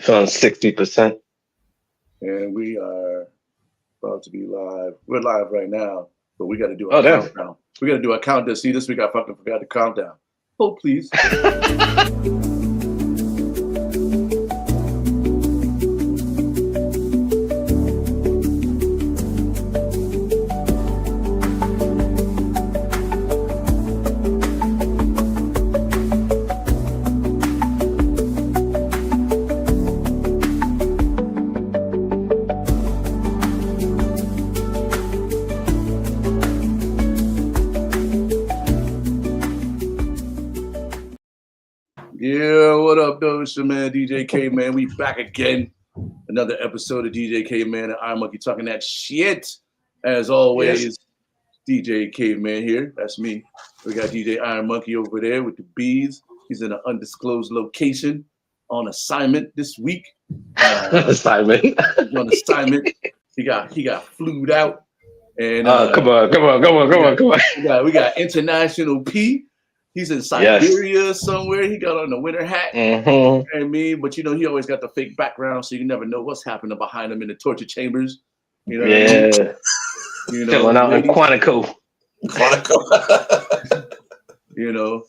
It's on 60%. And we are about to be live. We're live right now, but we got to do a countdown. We got to do a countdown. See, this week I fucking forgot to count down. Hold, please. Yeah, what up, though? It's your man, DJ Caveman. We back again. Another episode of DJ Caveman and IronMonkey talking that shit. As always, yes. DJ Caveman here. That's me. We got DJ IronMonkey over there with the bees. He's in an undisclosed location on assignment this week. Assignment. He's on assignment. He got flued out. And come on. We got International P. He's in Siberia somewhere. He got on the winter hat. Mm-hmm. You know what I mean? But you know, he always got the fake background, so you never know what's happening behind him in the torture chambers. You know what I mean? You know, filling out in Quantico. You know,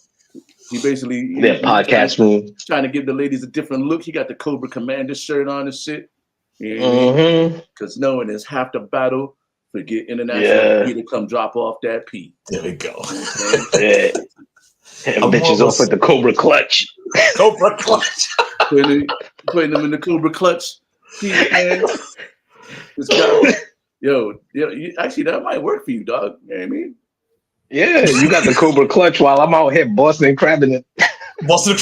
he basically podcast room trying to give the ladies a different look. He got the Cobra Commander shirt on and shit. You know what I mean? Because knowing is half the battle. Forget International P to come drop off that P. There we go. Yeah. And bitches off with the Cobra Clutch. Cobra Clutch. putting them in the Cobra Clutch. Yo, actually, that might work for you, dog. You know what I mean? Yeah, you got the Cobra Clutch while I'm out here Boston crabbing it. Boston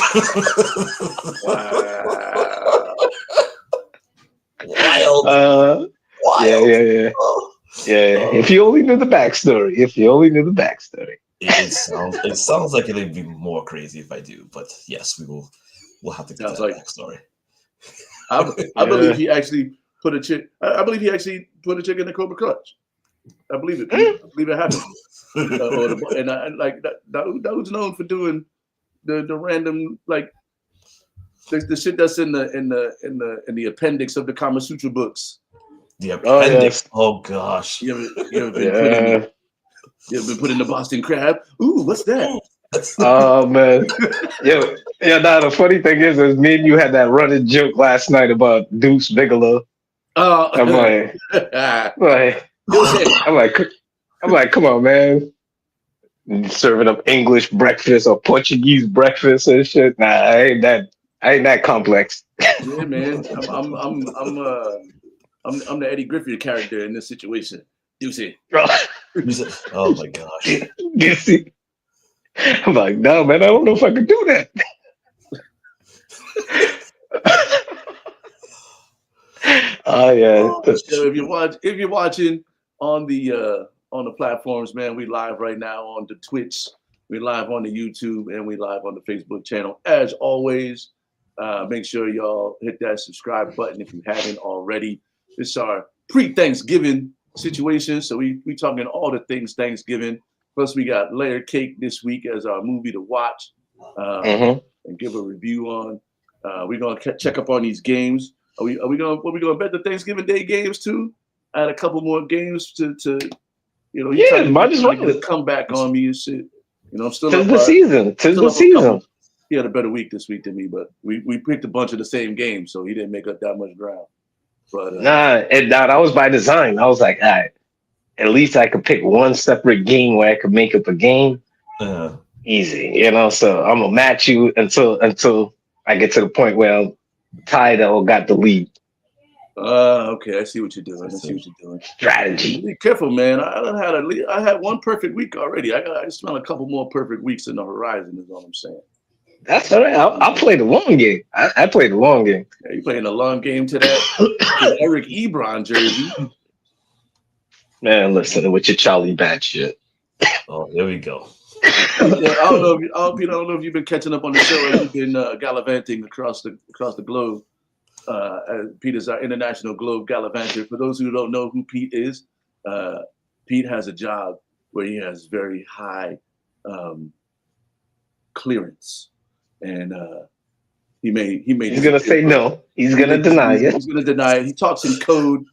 Wild. Yeah. Yeah. If you only knew the backstory. It sounds like it'd be more crazy if I do, but yes, we'll have to get that backstory. I believe he actually put a chick. I believe he actually put a chick in the Cobra Clutch. I believe it. I believe it happened. That was known for doing the random the shit that's in the appendix of the Kama Sutra books. The appendix. Oh gosh. You ever been put in the Boston crab? Ooh, what's that? Oh man. The funny thing is me and you had that running joke last night about Deuce Bigelow. I'm like, come on, man. Serving up English breakfast or Portuguese breakfast and shit. Nah, I ain't that complex. Yeah, man. I'm the Eddie Griffith character in this situation. Deucey. Oh my gosh. Deucey. I'm like, no, man, I don't know if I can do that. Oh yeah. So if you're watching on the platforms, man, we live right now on the Twitch, we live on the YouTube, and we live on the Facebook channel. As always, make sure y'all hit that subscribe button if you haven't already. This is our pre-Thanksgiving situation, so we talking all the things Thanksgiving. Plus, we got Layer Cake this week as our movie to watch and give a review on. We're gonna check up on these games. Are we gonna bet the Thanksgiving Day games too? Add a couple more games to might as well come back on me and shit. You know, I'm still. Tis the season. He had a better week this week than me, but we picked a bunch of the same games, so he didn't make up that much ground. But that was by design. I was like, all right, at least I could pick one separate game where I could make up a game. Easy, you know. So I'm gonna match you until I get to the point where I'm tied or got the lead. Okay, I see what you're doing. Strategy. Be careful, man. I had one perfect week already. I smell a couple more perfect weeks in the horizon. Is all I'm saying. That's all right. I'll play the long game. I play the long game. Yeah, you playing the long game to that Eric Ebron jersey. Man, listen with your Charlie Bad shit. Oh, there we go. Yeah, I don't know if you've been catching up on the show. Or you've been gallivanting across the globe. Pete is our international globe gallivanter. For those who don't know who Pete is, Pete has a job where he has very high clearance. And He may. He's gonna say no. He's gonna deny it. He's gonna deny it. He talks in code,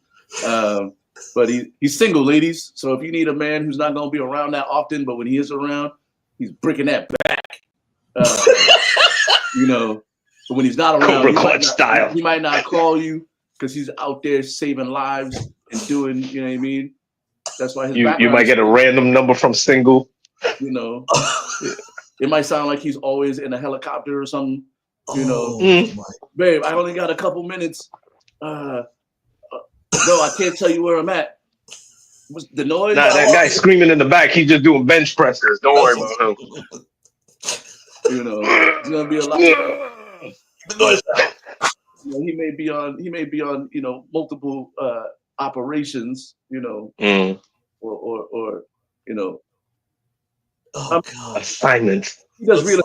but he's single, ladies. So if you need a man who's not gonna be around that often, but when he is around, he's breaking that back. You know, but when he's not around, he might not call you because he's out there saving lives and doing. You know what I mean? That's why you might get a random number from single. You know, it might sound like he's always in a helicopter or something. You know, babe, I only got a couple minutes. No, I can't tell you where I'm at. What's the noise? Nah, that guy screaming in the back, he's just doing bench presses. Don't worry about him. You know, it's gonna be a lot. The noise. You know, he may be on, you know, multiple operations, you know, or you know, assignments. He does real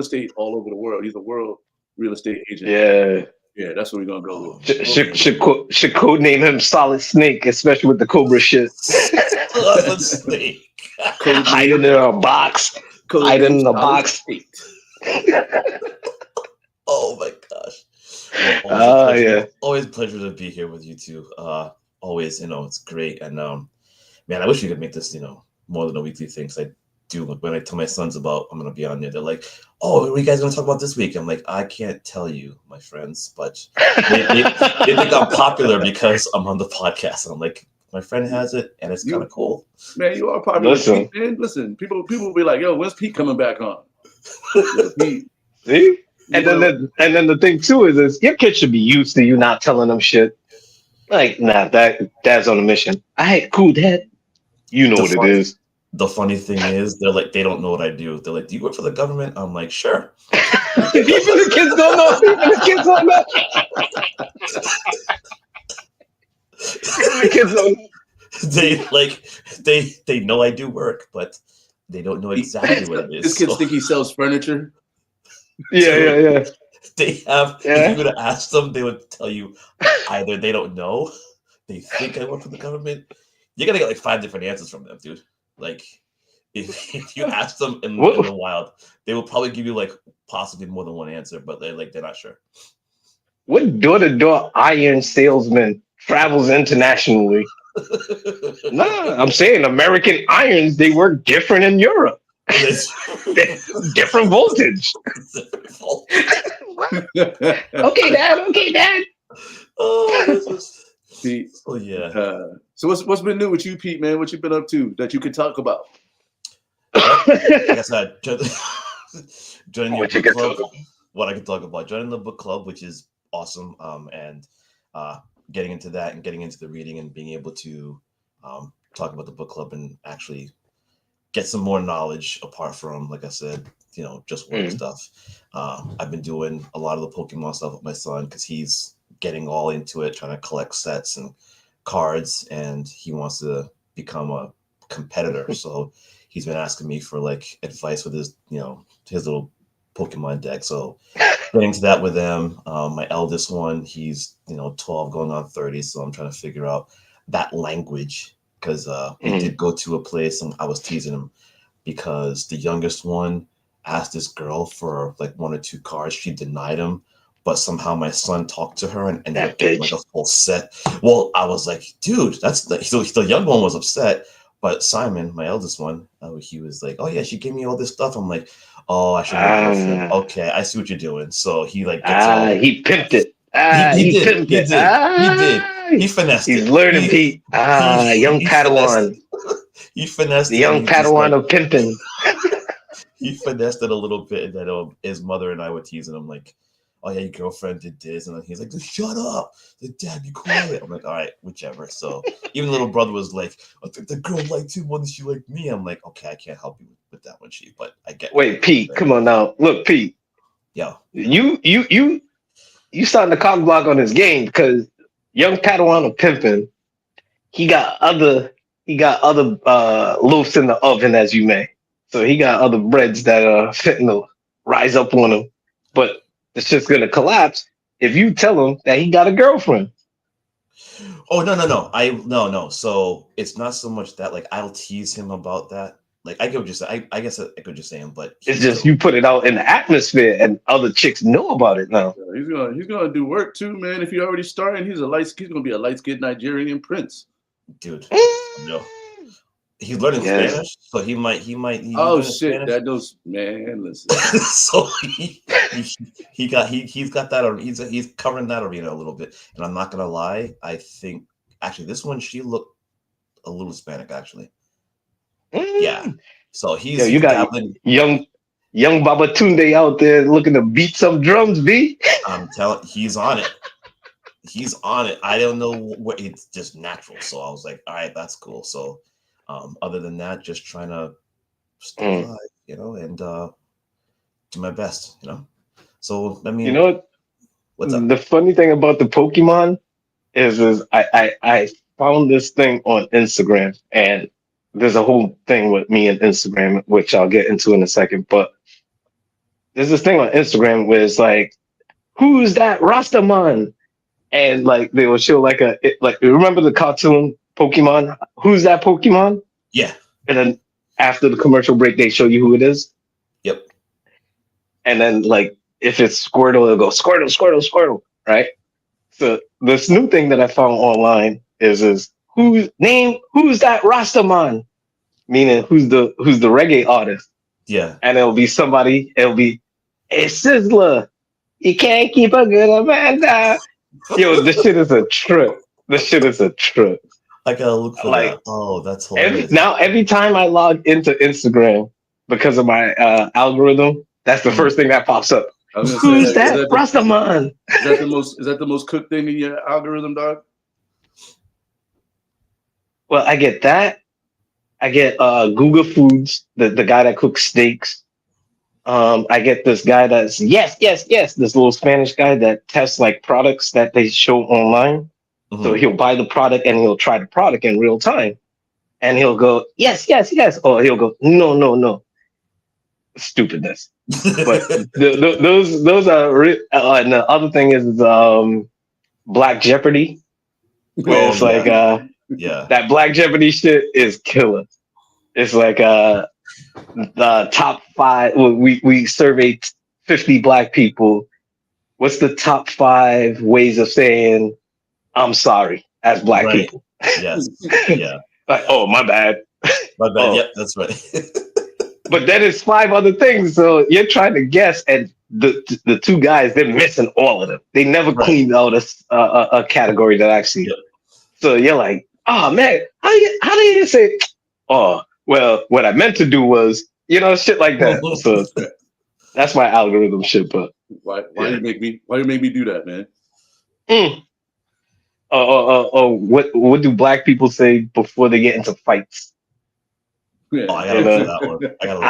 estate all over the world. He's a world real estate agent. Yeah, that's what we're gonna go with. Should code name him Solid Snake, especially with the Cobra shit. Solid Snake. Hiding in a box. Hiding in a box. Oh my gosh. Always a pleasure to be here with you two. Always, you know, it's great. And man, I wish we could make this, you know, more than a weekly thing. I do when I tell my sons about I'm gonna be on there, they're like, "Oh, what are you guys gonna talk about this week?" I'm like, "I can't tell you, my friends, but they think I'm popular because I'm on the podcast." And I'm like, "My friend has it, and it's kind of cool." Man, you are popular. Listen, people will be like, "Yo, when's Pete coming back on?" Pete. See, and then the thing too is your kids should be used to you not telling them shit. Like, nah, dad's on a mission. All right, cool, dad. You know what it is. The funny thing is, they're like, they don't know what I do. They're like, "Do you work for the government?" I'm like, "Sure." Even the kids don't know. Even the kids don't know. The kids don't know. They know I do work, but they don't know exactly what it is. These kids think he sells furniture. Yeah. They have. If you would have asked them, they would tell you either they don't know, they think I work for the government. You're gonna get like 5 different answers from them, dude. Like, if you ask them in the wild, they will probably give you like possibly more than one answer, but they're not sure. What door-to-door iron salesman travels internationally? Nah, I'm saying American irons, they work different in Europe. Different voltage. Okay, Dad. Oh, this is Pete. Oh yeah. So what's been new with you, Pete, man? What you been up to that you could talk about? I guess joining your book club. What I can talk about, joining the book club, which is awesome, and getting into that and getting into the reading and being able to talk about the book club and actually get some more knowledge apart from, like I said, you know, just work stuff. I've been doing a lot of the Pokemon stuff with my son because he's getting all into it, trying to collect sets and cards, and he wants to become a competitor. So he's been asking me for like advice with his, you know, his little Pokemon deck. So getting to that with them. My eldest one, he's, you know, 12 going on 30. So I'm trying to figure out that language because we did go to a place and I was teasing him because the youngest one asked this girl for like 1 or 2 cards. She denied him, but somehow my son talked to her and ended up getting like a full set. Well, I was like, dude, the young one was upset. But Simon, my eldest one, he was like, "Oh yeah, she gave me all this stuff." I'm like, "Oh, I should have girlfriend." Okay, I see what you're doing. So he like gets he pimped it. He did. He finessed it. He's learning, Pete. Young Padawan. He finessed the young Padawan of pimping. He finessed it a little bit, and then his mother and I were teasing him like, "Oh yeah, your girlfriend did this," and he's like, "Just shut up, Dad, be quiet." I'm like, "All right, whichever." So even little brother was like, "I think the girl liked you more than she liked me." I'm like, "Okay, I can't help you with that one, Chief, but I get." Wait, Pete, come on now. Look, Pete. Yeah. You starting to cock block on his game because young Padawan of pimping, he got other loaves in the oven, as you may. So he got other breads that are fitting to rise up on him, but it's just gonna collapse if you tell him that he got a girlfriend. Oh no. No. So it's not so much that like I'll tease him about that. like I could just I guess I could just say him, but it's just you put it out in the atmosphere and other chicks know about it now. Yeah, he's gonna do work too, man. If you're already starting, he's gonna be a light-skinned Nigerian prince. Dude, no. He's learning Spanish, so he might. Oh shit! Spanish. That knows, man. Listen. So he's got that. He's covering that arena a little bit, and I'm not gonna lie. I think actually this one she looked a little Hispanic actually. Yeah. So you got young Babatunde out there looking to beat some drums, B. I'm telling, he's on it. He's on it. I don't know what, it's just natural. So I was like, all right, that's cool. So other than that, just trying to stay alive, and do my best, So I mean, what's up? The funny thing about the Pokemon is I found this thing on Instagram, and there's a whole thing with me and Instagram, which I'll get into in a second. But there's this thing on Instagram where it's like, who's that Rastaman? And like they will show like remember the cartoon Pokemon? Who's that Pokemon? Yeah. And then after the commercial break, they show you who it is. Yep. And then like if it's Squirtle, it'll go Squirtle, Squirtle, Squirtle, right? So this new thing that I found online is who's that Rastaman? Meaning who's the reggae artist? Yeah. And it'll be hey Sizzler, you can't keep a good Amanda. Yo, this shit is a trip. I gotta look for that. Oh, that's hilarious. Every time I log into Instagram because of my algorithm, that's the first thing that pops up. Who's that Rastaman? Is that the most cooked thing in your algorithm, dog? Well, I get that. I get Google Foods, the guy that cooks steaks. I get this guy that's yes, this little Spanish guy that tests like products that they show online. Mm-hmm. So he'll buy the product and he'll try the product in real time, and he'll go yes, or he'll go no, stupidness. But those are and the other thing is Black Jeopardy, where it's like that Black Jeopardy shit is killer. It's like the top 5. We surveyed 50 Black people. What's the top 5 ways of saying I'm sorry as Black people? Yes. Yeah. Like, oh, my bad. My bad. Oh. Yeah, that's right. But then it's 5 other things. So you're trying to guess, and the 2 guys, they're missing all of them. They never cleaned out a category that actually. Yep. So you're like, oh man, how do you say? Oh. Well, what I meant to do was, shit like that. So that's my algorithm shit. But why you make me do that, man? What do Black people say before they get into fights? Yeah. Oh, I gotta look for that one.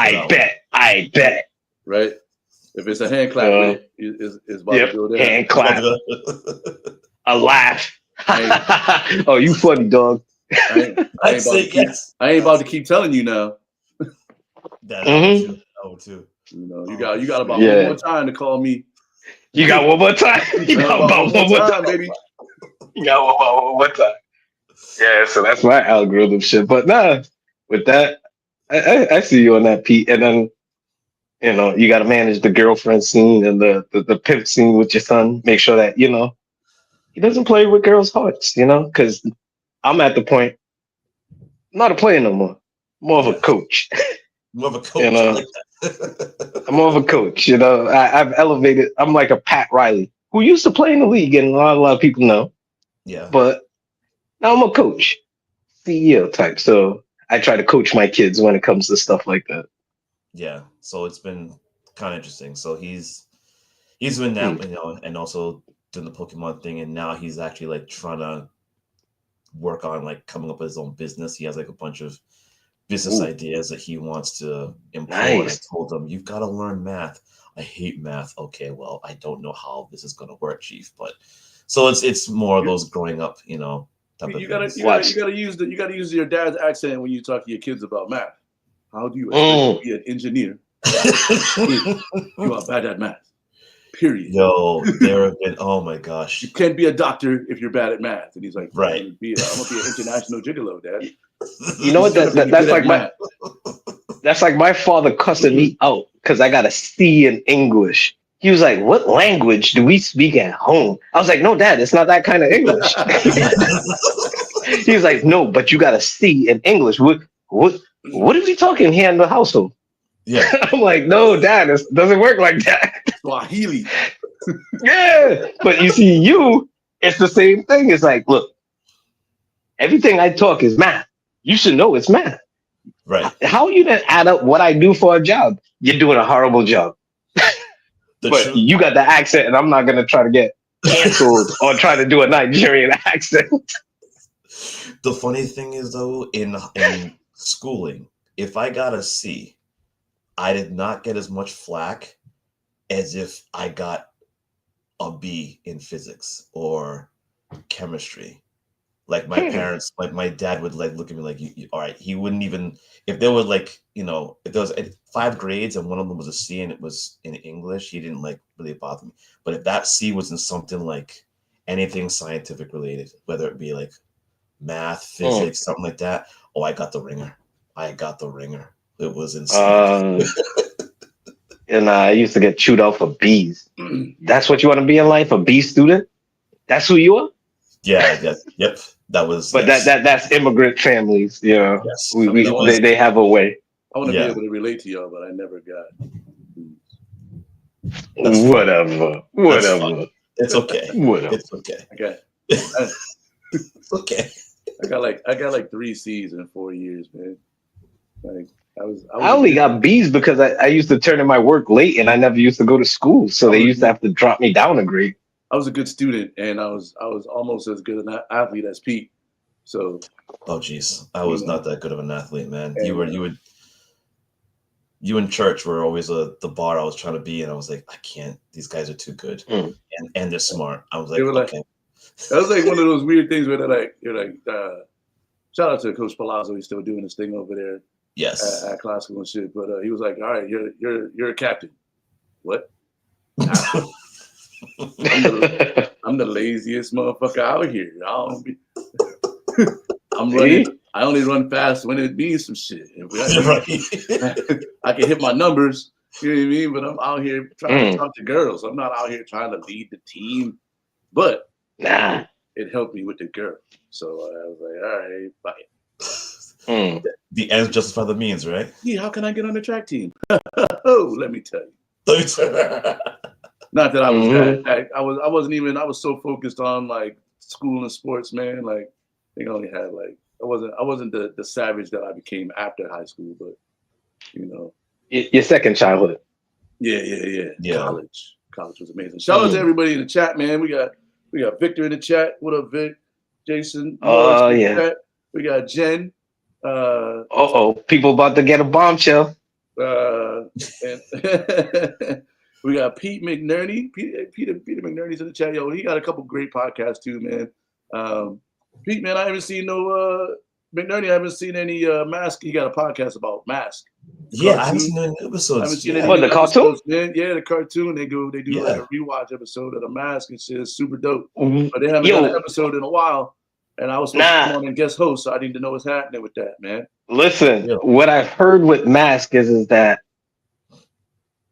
I bet. Right. If it's a hand clap, it's about to go there. Hand clap. A laugh. Oh, you funny, dog. I ain't about to keep telling you now. That too. You got about one more time to call me. You got one more time. You got about one more time, baby. You got one more time. Yeah, so that's my algorithm shit. But nah, with that, I see you on that, Pete. And then you got to manage the girlfriend scene and the pimp scene with your son. Make sure that he doesn't play with girls' hearts. Because I'm at the point, I'm not a player no more. More of a coach. More of a coach. I'm more of a coach. I've elevated. I'm like a Pat Riley who used to play in the league, and a lot of people know. Yeah. But now I'm a coach, CEO type. So I try to coach my kids when it comes to stuff like that. Yeah. So it's been kind of interesting. So he's been that, and also doing the Pokemon thing, and now he's actually like trying to work on like coming up with his own business. He has like a bunch of business ideas that he wants to employ. Nice. And I told him, you've got to learn math. I hate math. Okay, well, I don't know how this is going to work, Chief. But so it's more of those growing up, type of you gotta use your dad's accent when you talk to your kids about math. How do you expect to be an engineer? You are bad at math. Period. Yo, there have been. Oh my gosh. You can't be a doctor if you're bad at math. And he's like, right. I'm gonna be an international gigolo, Dad. You know what? That's like That's like my father cussing me out because I got a C in English. He was like, "What language do we speak at home?" I was like, "No, Dad, it's not that kind of English." He was like, "No, but you got a C in English. What are we talking here in the household?" Yeah. I'm like, "No, Dad, it doesn't work like that." Swahili. Yeah, but you see, it's the same thing. It's like, look, everything I talk is math. You should know it's math. Right. How you then add up what I do for a job? You're doing a horrible job. But you got the accent, and I'm not gonna try to get canceled or try to do a Nigerian accent. The funny thing is, though, in schooling, if I got a C, I did not get as much flack as if I got a B in physics or chemistry. Like my parents, like my dad would like look at me like, all right, he wouldn't even, if there were like, if there was 5 grades and one of them was a C and it was in English, he didn't like really bother me. But if that C was in something like anything scientific related, whether it be like math, physics, something like that, oh, I got the ringer. It was insane. And I used to get chewed out for B's. That's what you want to be in life, a B student? That's who you are? Yeah, yep. That was. But that's immigrant families, Yes. They have a way. I want to be able to relate to y'all, but I never got. Whatever. It's okay. Whatever. It's okay. Okay. It's okay. I got like 3 C's in 4 years, man. Like I only got B's because I used to turn in my work late and I never used to go to school, so they used to have to drop me down a grade. I was a good student, and I was almost as good an athlete as Pete. So, oh geez, I was not that good of an athlete, man. You in church were always the bar I was trying to be, and I was like, I can't. These guys are too good, and they're smart. I was like, okay. That was like one of those weird things where you're like, shout out to Coach Palazzo, he's still doing his thing over there. Yes, at classical and shit. But he was like, all right, you're a captain. What? I'm the laziest motherfucker out here. I'm running. I only run fast when it means some shit. I can hit my numbers. You know what I mean? But I'm out here trying to talk to girls. I'm not out here trying to lead the team. But it helped me with the girl. So I was like, all right, bye. The ends justify the means, right? Yeah, how can I get on the track team? Oh, let me tell you. Not that I was that. I was so focused on like school and sports, man. Like I think I only had like I wasn't the savage that I became after high school, but your second childhood. Yeah. College was amazing. Shout out to everybody in the chat, man. We got Victor in the chat. What up, Vic? Jason. Oh yeah. Chat. We got Jen. People about to get a bombshell. And we got Pete McNerney. Peter McNerney's in the chat. Yo, he got a couple great podcasts too, man. Pete, man, I haven't seen McNerney. I haven't seen any Mask. He got a podcast about Mask. Yeah, I haven't seen any episodes. I haven't seen any the cartoon? Man. Yeah, the cartoon. They do like a rewatch episode of the Mask and shit. It's super dope. Mm-hmm. But they haven't done an episode in a while. And I was supposed to come on and guest host, so I need to know what's happening with that, man. Listen, what I've heard with Mask is that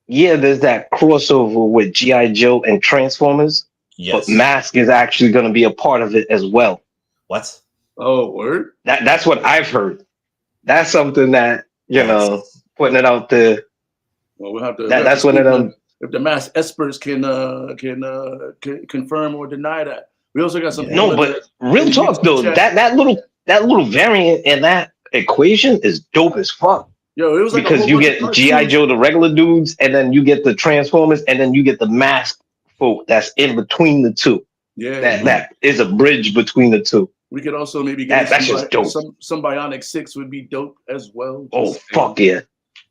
there's that crossover with G.I. Joe and Transformers. Yes. But Mask is actually going to be a part of it as well. What? Oh, word? That's what I've heard. That's something that, putting it out there. Well, we'll have to. That's one of them. If the Mask experts can confirm or deny that. We also got some. No, but real talk though, that little variant in that equation is dope as fuck. Yo, it was like because you get G.I. Joe, the regular dudes, and then you get the Transformers, and then you get the Mask folk that's in between the two. Yeah, that is a bridge between the two. We could also maybe get that's just dope. Some Bionic 6 would be dope as well. Fuck yeah!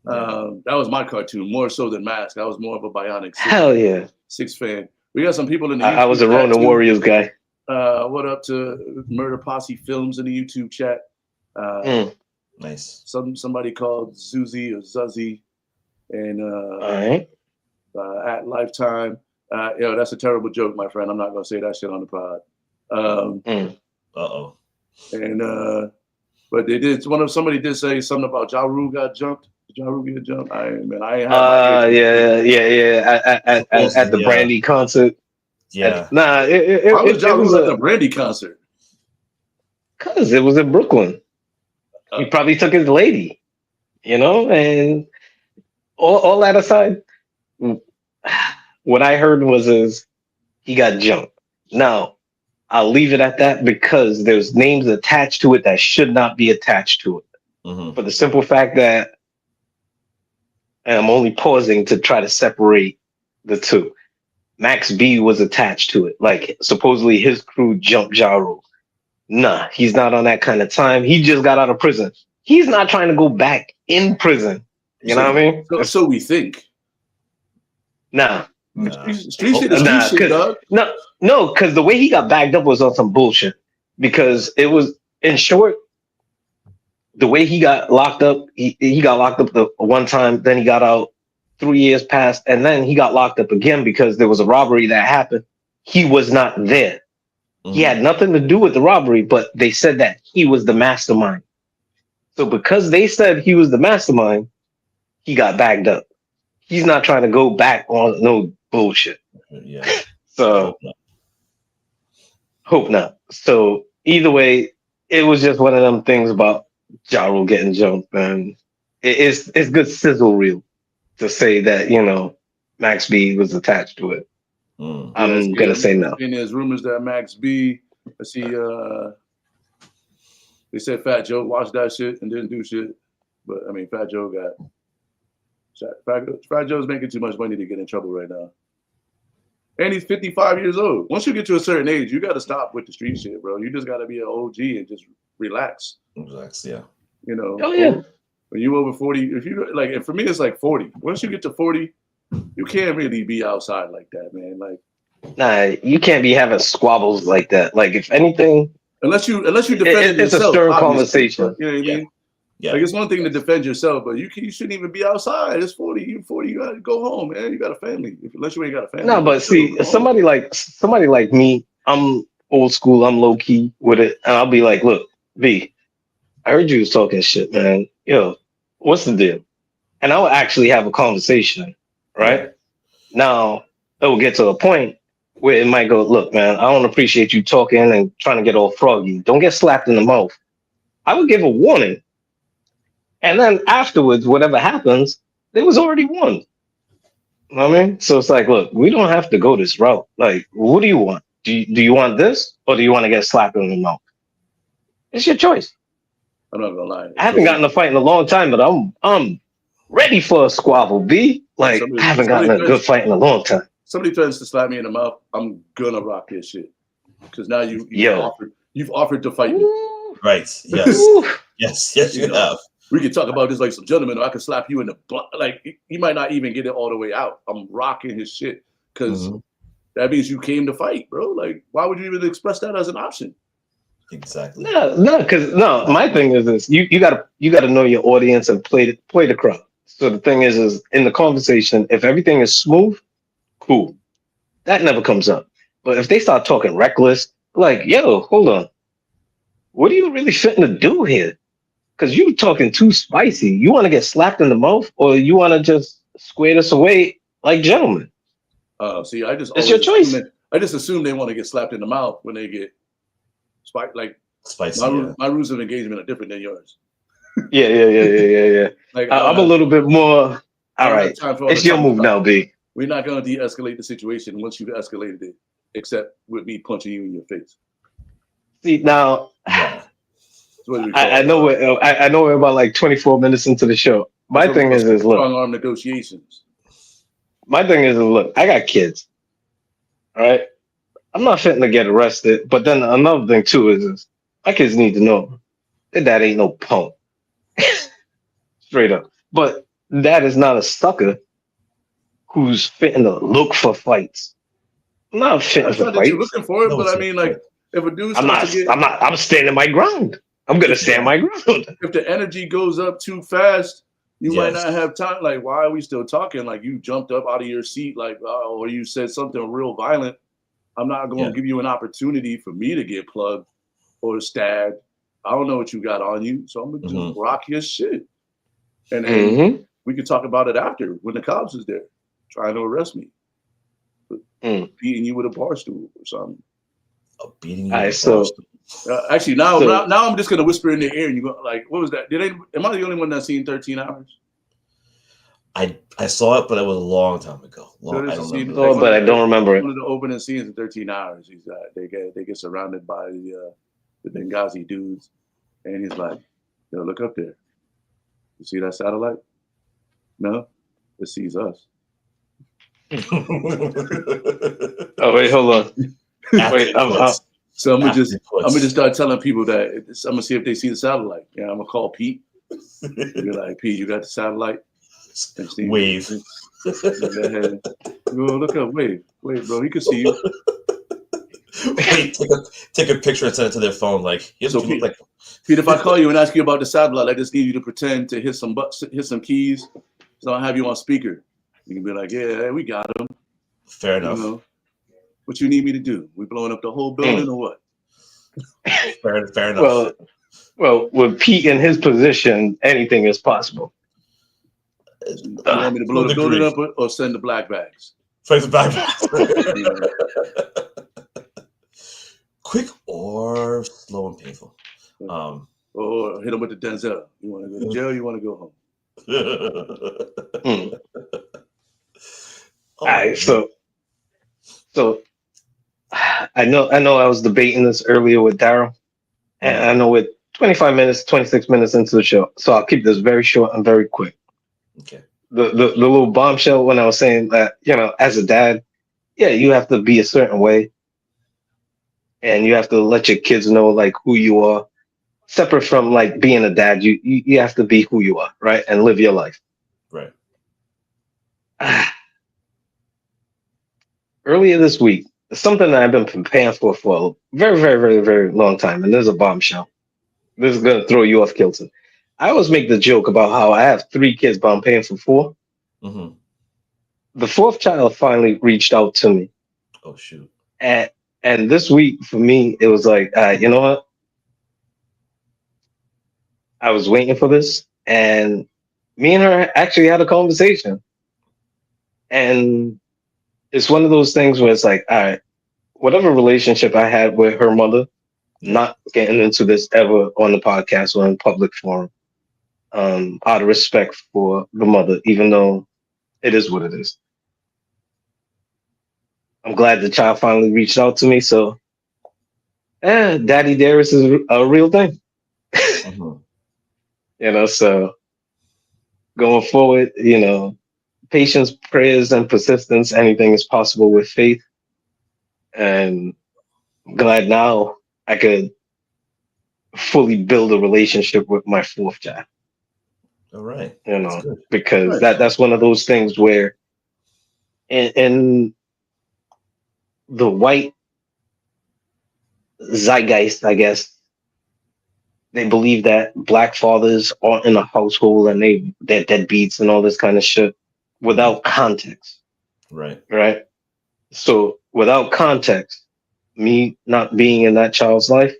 That was my cartoon more so than Mask. I was more of a Bionic 6. Hell yeah! 6 fan. We got some people in the. I was a Ronin Warriors guy. What up to Murder Posse Films in the YouTube chat? Nice. Somebody called Zuzi or Zuzzy, and all right. At Lifetime. That's a terrible joke, my friend. I'm not gonna say that shit on the pod. And but they did. Somebody did say something about Ja Rule got jumped. Did Ja Rule get jumped? I ain't had my At the Brandy concert. Yeah. Why was Ja Rule at the Brandy concert? Because it was in Brooklyn. He probably took his lady, and all that aside, what I heard was he got jumped. Now, I'll leave it at that because there's names attached to it that should not be attached to it. Mm-hmm. For the simple fact that, and I'm only pausing to try to separate the two. Max B was attached to it. Like, supposedly his crew jumped Ja Rule. Nah, he's not on that kind of time. He just got out of prison. He's not trying to go back in prison. You know what I mean? So we think. Nah. Street shit is street shit, dog. No, because the way he got bagged up was on some bullshit. Because it was, in short, the way he got locked up, he got locked up the one time, then he got out, 3 years passed, and then he got locked up again because there was a robbery that happened. He was not there. Mm-hmm. He had nothing to do with the robbery, but they said that he was the mastermind. So because they said he was the mastermind, he got bagged up. He's not trying to go back on no bullshit. Yeah. So hope not. So either way, it was just one of them things about Ja Rule getting jumped, and it's good sizzle reel to say that Max B was attached to it. I'm gonna say no. And there's rumors that Max B, let's see, they said Fat Joe watched that shit and didn't do shit, but I mean Fat Joe Fat Joe's making too much money to get in trouble right now, and he's 55 years old. Once you get to a certain age, you got to stop with the street shit, bro. You just got to be an OG and just relax. Relax, yeah. Oh yeah. When you over 40, if you like, and for me it's like 40. Once you get to 40, you can't really be outside like that, man. Like, nah, you can't be having squabbles like that. Like, if anything, unless you defend it's yourself, a stern conversation. You know what I mean? Yeah. Like, it's one thing to defend yourself, but you shouldn't even be outside. It's 40. You 40. You gotta go home, man. You got a family. Unless you ain't got a family. No, but see, somebody like me, I'm old school. I'm low key with it, and I'll be like, "Look, B, I heard you was talking shit, man. Yo, what's the deal?" And I will actually have a conversation, right? Now, it will get to a point where it might go, "Look, man, I don't appreciate you talking and trying to get all froggy. Don't get slapped in the mouth." I would give a warning. And then afterwards, whatever happens, they was already won. You know what I mean? So it's like, look, we don't have to go this route. Like, what do you want? Do you want this, or do you want to get slapped in the mouth? It's your choice. I'm not gonna lie. I haven't gotten a fight in a long time, but I'm ready for a squabble, B. Like, I haven't gotten a good fight in a long time. Somebody threatens to slap me in the mouth, I'm gonna rock this shit. Because now you've offered to fight me. Right. Yes. yes, you have. We can talk about this like some gentlemen, or I can slap you in the butt. Like, he might not even get it all the way out. I'm rocking his shit because that means you came to fight, bro. Like, why would you even express that as an option? Exactly. No. My thing is this: you gotta know your audience and play the crowd. So the thing is in the conversation, if everything is smooth, cool, that never comes up. But if they start talking reckless, like, yo, hold on, what are you really fitting to do here? Because you talking too spicy. You want to get slapped in the mouth, or you want to just square this away like gentlemen? See, it's your choice. I just assume they want to get slapped in the mouth when they get spicy. My rules of engagement are different than yours. Yeah. Like, I'm a little bit more. All right, it's your move now, B. We're not going to de-escalate the situation once you've escalated it, except with me punching you in your face. See, now. I know we're about like 24 minutes into the show. My thing is look, strong arm negotiations. My thing is look, I got kids. All right, I'm not fitting to get arrested. But then another thing too is my kids need to know that dad ain't no punk. Straight up. But dad is not a sucker who's fitting to look for fights. I'm not fitting for fights. You're looking for it, but I mean, like, if a dude I'm standing my ground. I'm gonna stand my ground. If the energy goes up too fast, you might not have time. Like, why are we still talking? Like, you jumped up out of your seat, like, or you said something real violent. I'm not going to give you an opportunity for me to get plugged or stabbed. I don't know what you got on you, so I'm gonna just rock your shit. And we could talk about it after when the cops is there trying to arrest me, beating you with a bar stool or something. Beating you with a bar stool. Actually, now I'm just gonna whisper in their ear, and you go like, "What was that? Am I the only one that's seen 13 Hours?" I saw it, but it was a long time ago. I don't remember. But I don't remember it. One of the opening scenes in 13 Hours, they get surrounded by the Benghazi dudes, and he's like, "Yo, look up there. You see that satellite? No, it sees us." Oh wait, hold on. Wait, so I'm gonna just start telling people that I'm gonna see if they see the satellite. Yeah, I'm gonna call Pete. You're like, "Pete, you got the satellite?" Wave. Go look up. Wave, bro. He can see you. Wait, take a picture and send it to their phone. Like, so Pete, if I call you and ask you about the satellite, I just need you to pretend to hit some keys. So I'll have you on speaker. You can be like, "Yeah, we got him." Fair enough. You know, what you need me to do? We blowing up the whole building or what? Fair enough. Well, with Pete in his position, anything is possible. You want me to blow the building up or send the black bags? Send the black bags. Quick or slow and painful. Or hit him with the Denzel. You want to go to jail? You want to go home? All right, so I know I was debating this earlier with Daryl, and I know we're 25 minutes, 26 minutes into the show, so I'll keep this very short and very quick. Okay. The little bombshell when I was saying that, as a dad, yeah, you have to be a certain way, and you have to let your kids know like who you are, separate from like being a dad. You have to be who you are, right, and live your life. Right. Earlier this week, something that I've been preparing for a very, very, very, very long time, and there's a bombshell. This is gonna throw you off kilter. I always make the joke about how I have 3 kids, but I'm paying for 4. Mm-hmm. The 4th child finally reached out to me. Oh shoot! And this week for me, it was like, you know what? I was waiting for this, and me and her actually had a conversation, and it's one of those things where it's like, all right, whatever relationship I had with her mother, not getting into this ever on the podcast or in public forum, out of respect for the mother, even though it is what it is. I'm glad the child finally reached out to me. So, Daddy Darius is a real thing. So going forward, patience, prayers, and persistence, anything is possible with faith. And I'm glad now I could fully build a relationship with my 4th child. All right. Because that's one of those things where in the white zeitgeist, I guess, they believe that Black fathers aren't in a household and they're deadbeats and all this kind of shit without context. Right. Right. So without context, me not being in that child's life,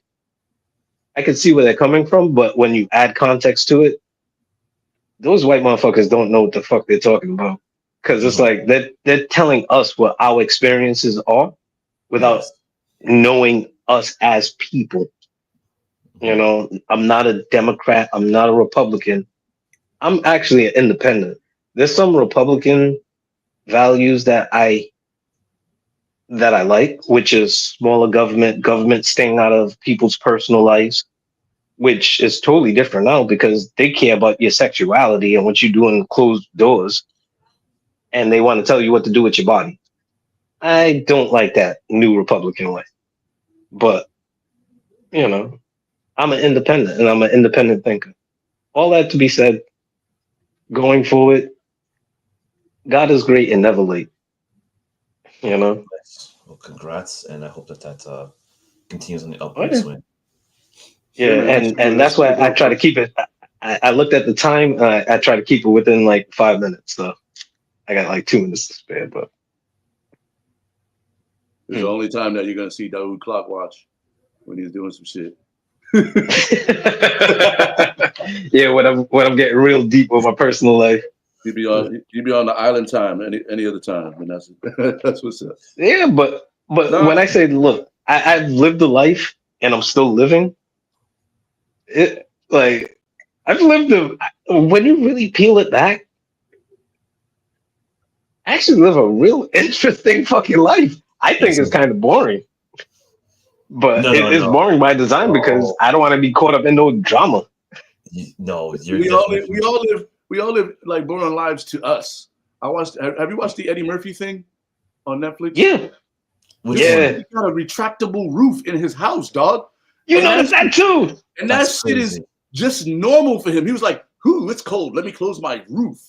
I can see where they're coming from. But when you add context to it, those white motherfuckers don't know what the fuck they're talking about. Because it's like they're telling us what our experiences are without knowing us as people. I'm not a Democrat. I'm not a Republican. I'm actually an independent. There's some Republican values that I like, which is smaller government staying out of people's personal lives, which is totally different now because they care about your sexuality and what you do in closed doors, and they want to tell you what to do with your body. I don't like that new Republican way, but I'm an independent and I'm an independent thinker. All that to be said, going forward, God is great and never late. Well, congrats, and I hope that continues on the upward swing. Yeah, and that's why I try to keep it. I looked at the time. I try to keep it within like 5 minutes. So I got like 2 minutes to spare. But it's the only time that you're gonna see Daoud clock watch when he's doing some shit. Yeah, when I'm getting real deep with my personal life. You be on the island time any other time, and that's what's up. Yeah, but No, when I say, look, I've lived a life and I'm still living. It like I've lived a. When you really peel it back, I actually live a real interesting fucking life. I think it's kind of boring, but No, it's no. boring by design because I don't want to be caught up in no drama. No, you're we all live, definitely. we all live like boring lives to us. Have you watched the Eddie Murphy thing on Netflix? Yeah, Which yeah. one? He got a retractable roof in his house, dog. You And noticed that too. And that That's shit is crazy. just normal for him. He was like, "Ooh, it's cold. Let me close my roof."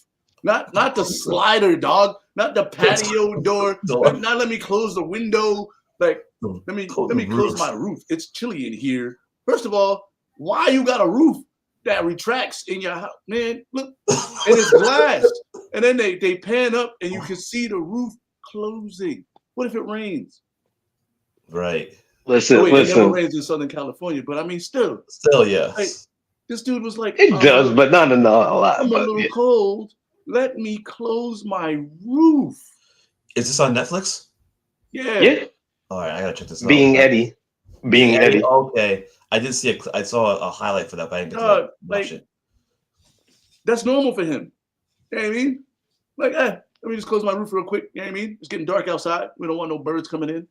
Not the slider, dog. Not the patio door. Not let me close the window. Like, let me close my roof. It's chilly in here. First of all, why you got a roof that retracts in your house, man? Look, and it's glass. And then they pan up and you can see the roof closing. What if it rains? Right. Listen, It never listen. rains in Southern California, but I mean, still, Yes. like, this dude was like, It does, but not a lot. I'm a But little cold. Let me close my roof. Is this on Netflix? yeah. All right, I gotta check this out. Being Eddie. Okay, I did see I saw a highlight for that, but I didn't get to watch it. That's normal for him. You know what I mean? Like, let me just close my roof real quick. You know what I mean? It's getting dark outside. We don't want no birds coming in.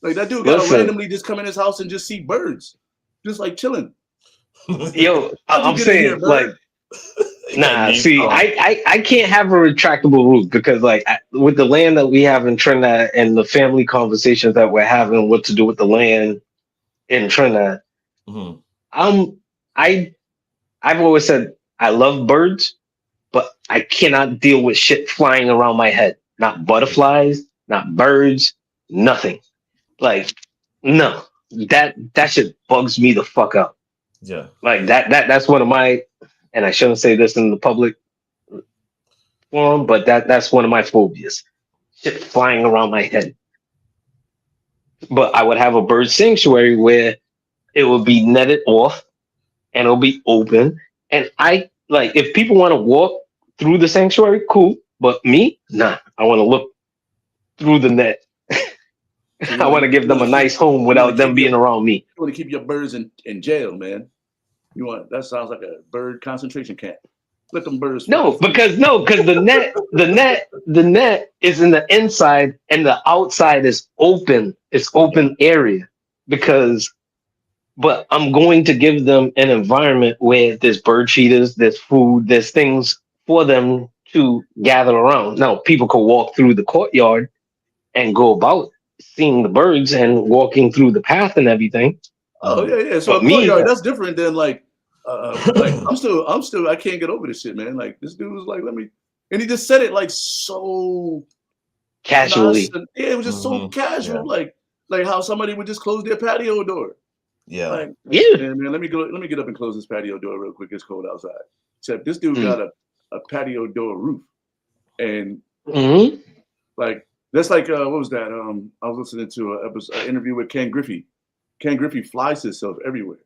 Like, that dude gotta randomly just come in his house and just see birds, just like chilling. Yo, I'm saying here, like, nah. See, I can't have a retractable roof because like with the land that we have in Trinidad and the family conversations that we're having, what to do with the land in Trinidad. I've always said I love birds, but I cannot deal with shit flying around my head. Not butterflies, not birds, nothing. Like, no, that shit bugs me the fuck out. Yeah. Like that's one of my, and I shouldn't say this in the public forum, but that's one of my phobias. Shit flying around my head. But I would have a bird sanctuary where it would be netted off and it'll be open. And I like if people want to walk through the sanctuary, cool. But me, nah. I want to look through the net. I want to give them a nice home without them being around me. You want to keep your birds in jail, man. That sounds like a bird concentration camp. Let them birds fly. No, because the net is in the inside and the outside is open. It's open area but I'm going to give them an environment where there's bird feeders, there's food, there's things for them to gather around. Now, people can walk through the courtyard and go about seeing the birds and walking through the path and everything. Oh yeah. So a courtyard, that's different than like I'm still I can't get over this shit, man. Like this dude was like, and he just said it like so casually. Yeah, it was just so casual, like how somebody would just close their patio door. Yeah. Like, yeah, man, let me get up and close this patio door real quick. It's cold outside. Except this dude got a patio door roof. And like that's like what was that? I was listening to an interview with Ken Griffey. Ken Griffey flies himself everywhere.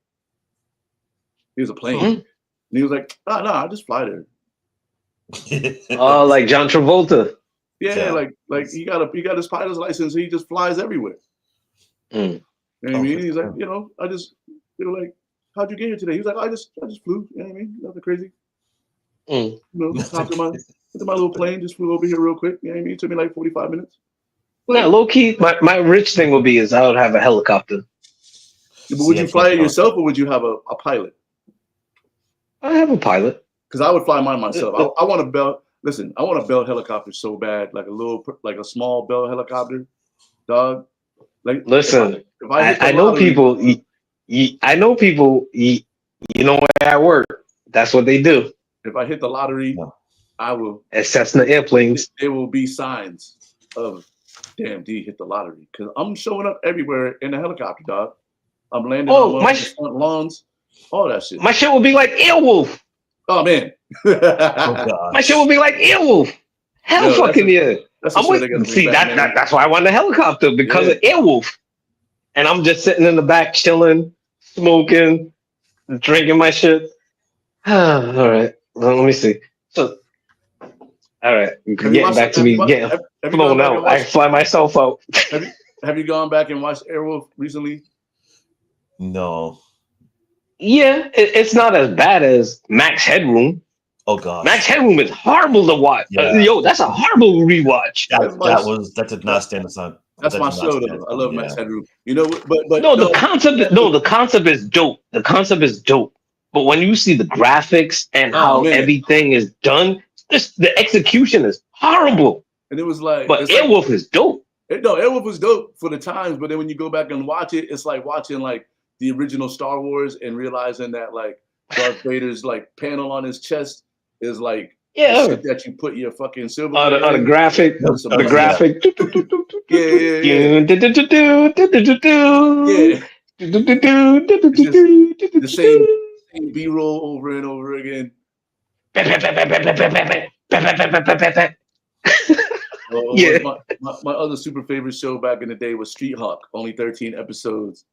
He was a plane. And he was like, no, I just fly there. Oh, like John Travolta. Yeah, like he got his pilot's license, he just flies everywhere. You know what I mean? He's like, I just like, how'd you get here today? He was like, I just flew, you know what I mean? Nothing crazy. Hopped in my little plane, just flew over here real quick. You know what I mean? It took me like 45 minutes. Yeah, low key, my rich thing would be is I would have a helicopter. But would you fly it yourself or would you have a pilot? I have a pilot. Because I would fly mine myself. I want a Bell. Listen, I want a Bell helicopter so bad, like a small Bell helicopter, dog. Like, listen, if I know people. I know people. You know where I work. That's what they do. If I hit the lottery, I will. At Cessna Airplanes, there will be signs of "Damn D hit the lottery" because I'm showing up everywhere in the helicopter, dog. I'm landing on my front lawns, all that shit. My shit will be like Earwolf. Oh man, my shit will be like Earwolf. Hell, fucking yeah. See that's why I want the helicopter because of Earwolf. And I'm just sitting in the back chilling, smoking, drinking my shit. All right. Well, let me see. So, all right. Have you Getting watched? back to me, getting Have you gone flown back and out. I watched? fly myself out. Have you have you gone back and watched Airwolf recently? No. Yeah, it's not as bad as Max Headroom. Oh Max gosh. Headroom is horrible to watch. Yeah. Yo, that's a horrible rewatch. That's my That did not stand the sun. that's That my did not show stand though. the I sun. love Yeah. Max Headroom. You know, but No, the no, concept. No, the concept is dope. The concept is dope. But when you see the graphics and oh how man, everything is done, the execution is horrible. and it was like But it's like Airwolf is dope. no, Airwolf was dope for the times, but then when you go back and watch it, it's like watching like the original Star Wars and realizing that like Darth Vader's like panel on his chest is like the Yeah, shit that you put your fucking silverware the in. graphic, That was some the nice Yeah. shit. graphic. Yeah. It's just the same B-roll over and over again. Yeah. My other super favorite show back in the day was Street Hawk, only 13 episodes.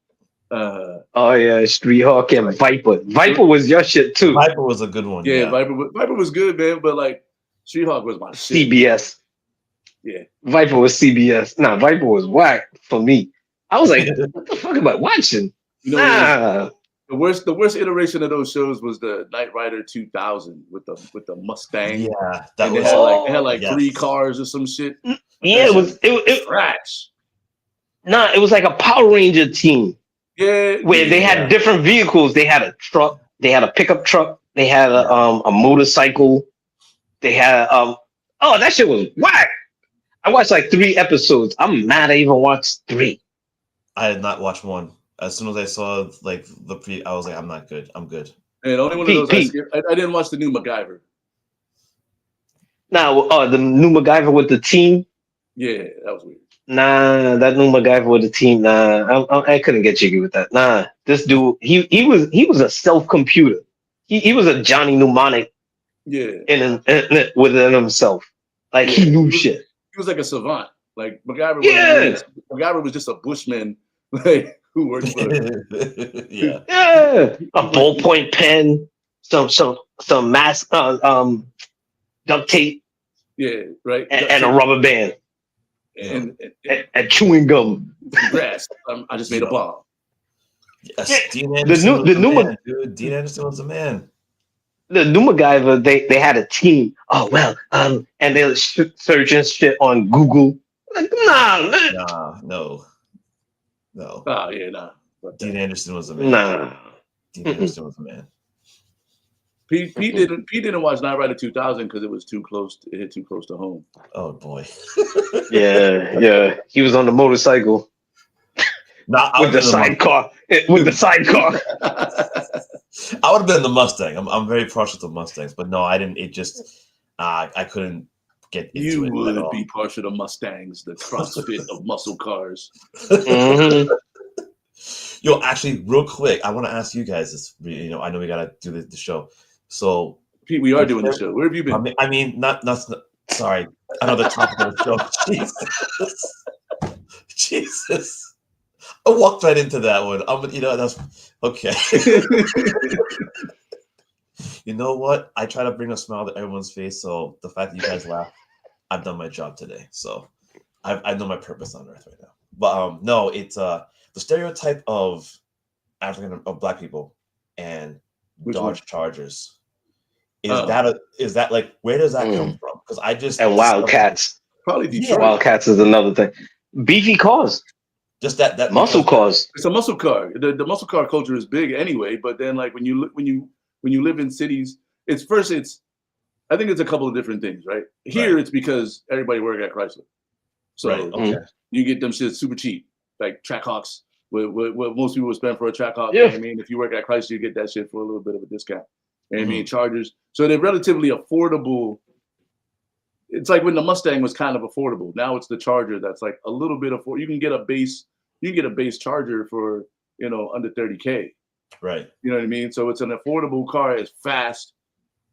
Oh yeah, Street Hawk and Viper. Viper was your shit too. Viper was a good one. Yeah, Yeah. Viper was good, man, but like Street Hawk was my shit. CBS. Yeah. Viper was CBS. Nah, Viper was whack for me. I was like, what the fuck am I watching? You know, the worst iteration of those shows was the Knight Rider 2000 with the Mustang. Yeah, that And was it had like yes. 3 cars or some shit. Yeah, it was trash. Nah, it was like a Power Ranger team. Yeah, Where they had different vehicles. They had a truck, they had a pickup truck, they had a motorcycle, they had oh, that shit was whack. I watched like 3 episodes. I'm mad I even watched 3. I did not watch one. As soon as I saw like I was like, I'm not good. I'm good. And only one of those I didn't watch the new MacGyver. Nah, the new MacGyver with the team. Yeah, that was weird. Nah, that new MacGyver with the team. Nah, I couldn't get jiggy with that. Nah, this dude, he was a self computer. He was a Johnny Mnemonic. Yeah, within himself, like he knew shit. He was like a savant. Like MacGyver. MacGyver was just a bushman, like who worked for him. Yeah, a ballpoint pen, some mask, duct tape. Yeah, right. And a rubber band. And chewing gum. Grass. I just made a bomb. Yes, Dean Anderson Dean Anderson was the man. The new MacGyver, they had a team. Oh well, and they were searching shit on Google. Like, no. Oh yeah, nah. Dean Anderson was the man. Nah. Dean Anderson was the man. Pete didn't watch Knight Rider 2000 because it was too close. It hit too close to home. Oh boy. Yeah. He was on the motorcycle. With the sidecar. With the sidecar. I would have been the Mustang. I'm very partial to Mustangs, but no, I didn't. It just I couldn't get into it. You would be partial to Mustangs, the CrossFit of muscle cars. Mm-hmm. Yo, actually, real quick, I want to ask you guys this. I know we gotta do the show. So, Pete, we are doing the show. Where have you been? I mean, not sorry, another topic of the show. Jesus. I walked right into that one. That's okay. You know what? I try to bring a smile to everyone's face. So the fact that you guys laugh, I've done my job today. So I know my purpose on earth right now. But no, it's the stereotype of black people and Dodge Chargers. Is that like, where does that come from? Because and Wildcats. Probably Detroit. Wildcats is another thing. Beefy cars. Just that muscle cars. It's a muscle car. The muscle car culture is big anyway. But then, like when you live in cities, I think it's a couple of different things, right? Here, It's because everybody work at Chrysler, so you get them shit super cheap, like Trackhawks. What most people would spend for a Trackhawk. Yeah. I mean, if you work at Chrysler, you get that shit for a little bit of a discount. I mean, Chargers. So they're relatively affordable. It's like when the Mustang was kind of affordable. Now it's the Charger that's like a little bit affordable. You can get a base Charger for, under $30K. Right. You know what I mean? So it's an affordable car. It's fast.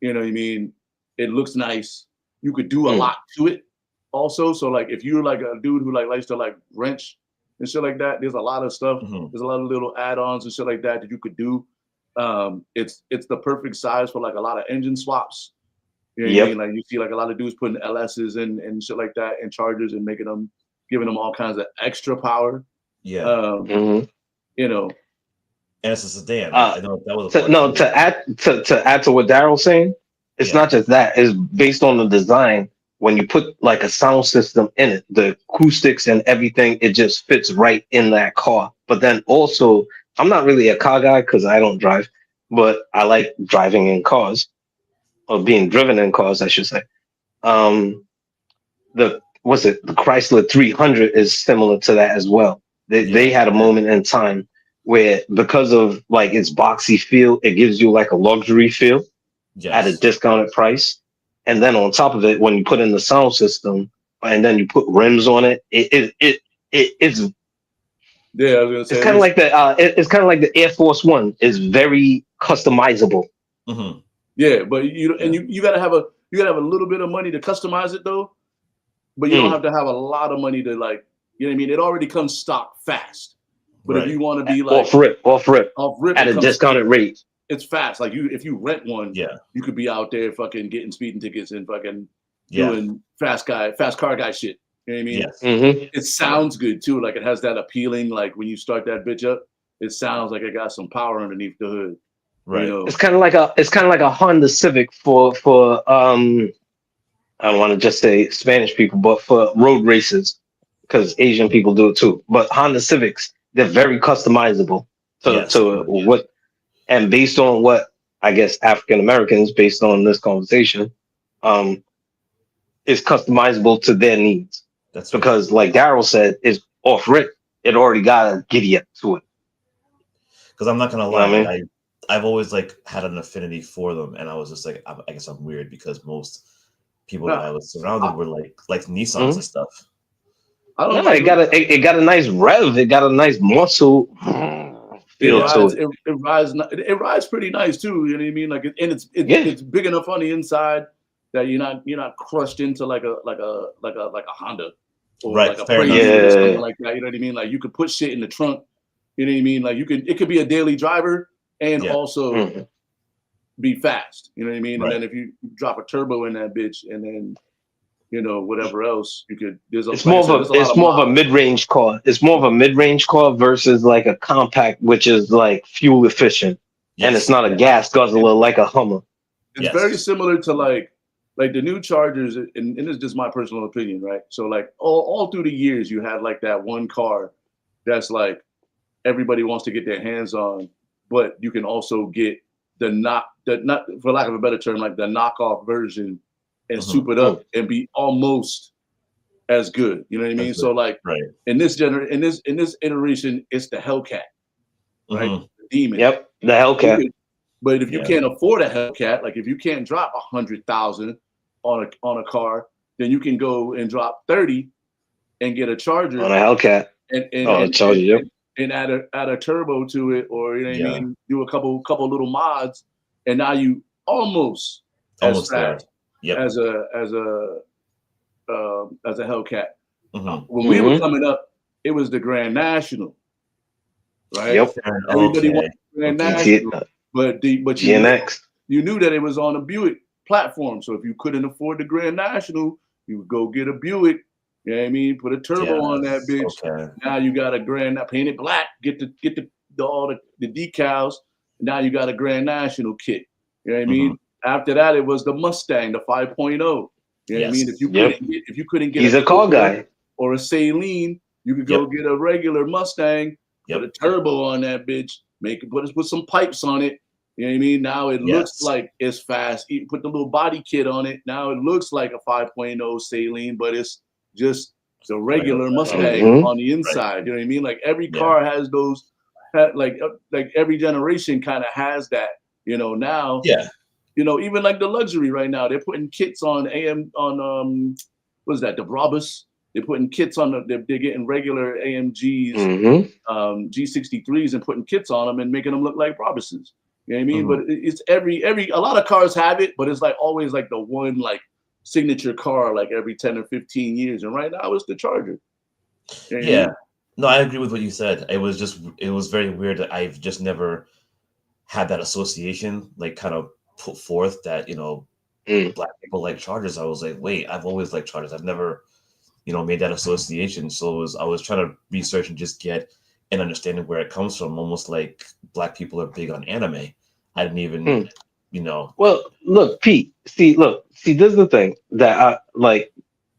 You know what I mean? It looks nice. You could do a lot to it also. So like if you're like a dude who like likes to like wrench and shit like that. There's a lot of stuff. Mhm. There's a lot of little add-ons and shit like that you could do. It's the perfect size for like a lot of engine swaps. You know what I mean? Like you see like a lot of dudes putting LSs in and shit like that and Chargers and giving them all kinds of extra power. Yeah. You know. And it's a sedan. I know that was to add to what Daryl's saying, it's not just that. It's based on the design. When you put like a sound system in it, the acoustics and everything, it just fits right in that car. But then also, I'm not really a car guy because I don't drive, but I like driving in cars or being driven in cars, I should say. The Chrysler 300 is similar to that as well. They had a moment in time where, because of like its boxy feel, it gives you like a luxury feel at a discounted price. And then on top of it, when you put in the sound system and then you put rims on it, it's I was gonna say it's kind of like it's kind of like the Air Force One is very customizable. Mm-hmm. Yeah, but you gotta have a little bit of money to customize it though. But you don't have to have a lot of money to, like, you know what I mean? It already comes stock fast. But if you want to be like off rip at a discounted rate, it's fast. Like if you rent one, you could be out there fucking getting speeding tickets and fucking doing fast car guy shit. You know what I mean? Yes. It sounds good too. Like it has that appealing, like when you start that bitch up, it sounds like it got some power underneath the hood. Right. You know? It's kind of like a Honda Civic for I don't want to just say Spanish people, but for road races, because Asian people do it too. But Honda Civics, they're very customizable to what, and based on what I guess African Americans, based on this conversation, is customizable to their needs. That's because, like Daryl said, is off rip. It already got a giddy up to it. Because I'm not gonna lie, you know what I mean? I've always like had an affinity for them, and I was just like, I guess I'm weird because most people that I was surrounded were like Nissans and stuff. It got a nice rev. It got a nice muscle feel to it. It rides pretty nice too. You know what I mean? Like, and it's big enough on the inside that you're not crushed into like a Honda or like a Prelude or something like that. You know what I mean? Like you could put shit in the trunk. You know what I mean? Like it could be a daily driver and also be fast. You know what I mean? Right. And then if you drop a turbo in that bitch and then whatever else you could. It's more of a mid-range car. It's more of a mid-range car versus like a compact, which is like fuel efficient, and it's not a gas guzzler like a Hummer. It's very similar to like the new Chargers, and it's just my personal opinion, right? So like all through the years, you had like that one car that's like everybody wants to get their hands on, but you can also get not for lack of a better term, like the knockoff version and soup it up and be almost as good. You know what I mean? So like in this iteration, it's the Hellcat, right? The Demon. Yep, the Hellcat. But if you can't afford a Hellcat, like if you can't drop $100,000 on a car, then you can go and drop 30 and get a Charger on a Hellcat. And add a turbo to it, or I mean, do a couple little mods, and now you almost as fast as a Hellcat. When we were coming up, it was the Grand National, right? Yep. Everybody wanted Grand National, but GNX. You knew that it was on a Buick platform, so if you couldn't afford the Grand National, you would go get a Buick. You know what I mean? Put a turbo on that bitch. Okay. Now you got a Grand, paint it black, get all the decals. Now you got a Grand National kit. You know what I mean? After that, it was the Mustang, the 5.0. You know what I mean? If you couldn't get he's a car guy or a Saline, you could go get a regular Mustang, put a turbo on that bitch, put some pipes on it. You know what I mean? Now it looks like it's fast. You put the little body kit on it. Now it looks like a 5.0 Saline, but it's just the regular Mustang on the inside. You know what I mean? Like every car has those, like every generation kind of has that, now. Yeah. Even like the luxury right now, they're putting kits on what is that, the Brabus? They're putting kits on they're getting regular AMGs, G63s and putting kits on them and making them look like Brabuses. You know what I mean? But it's a lot of cars have it, but it's like always like the one like signature car like every 10 or 15 years. And right now it's the Charger. You know what I mean? No, I agree with what you said. It was very weird that I've just never had that association, like kind of put forth that, Mm. black people like Chargers. I was like, wait, I've always liked Chargers. I've never, made that association. So I was trying to research and just get an understanding where it comes from, almost like black people are big on anime. I didn't even, Mm. Well, look, Pete. See, this is the thing that I like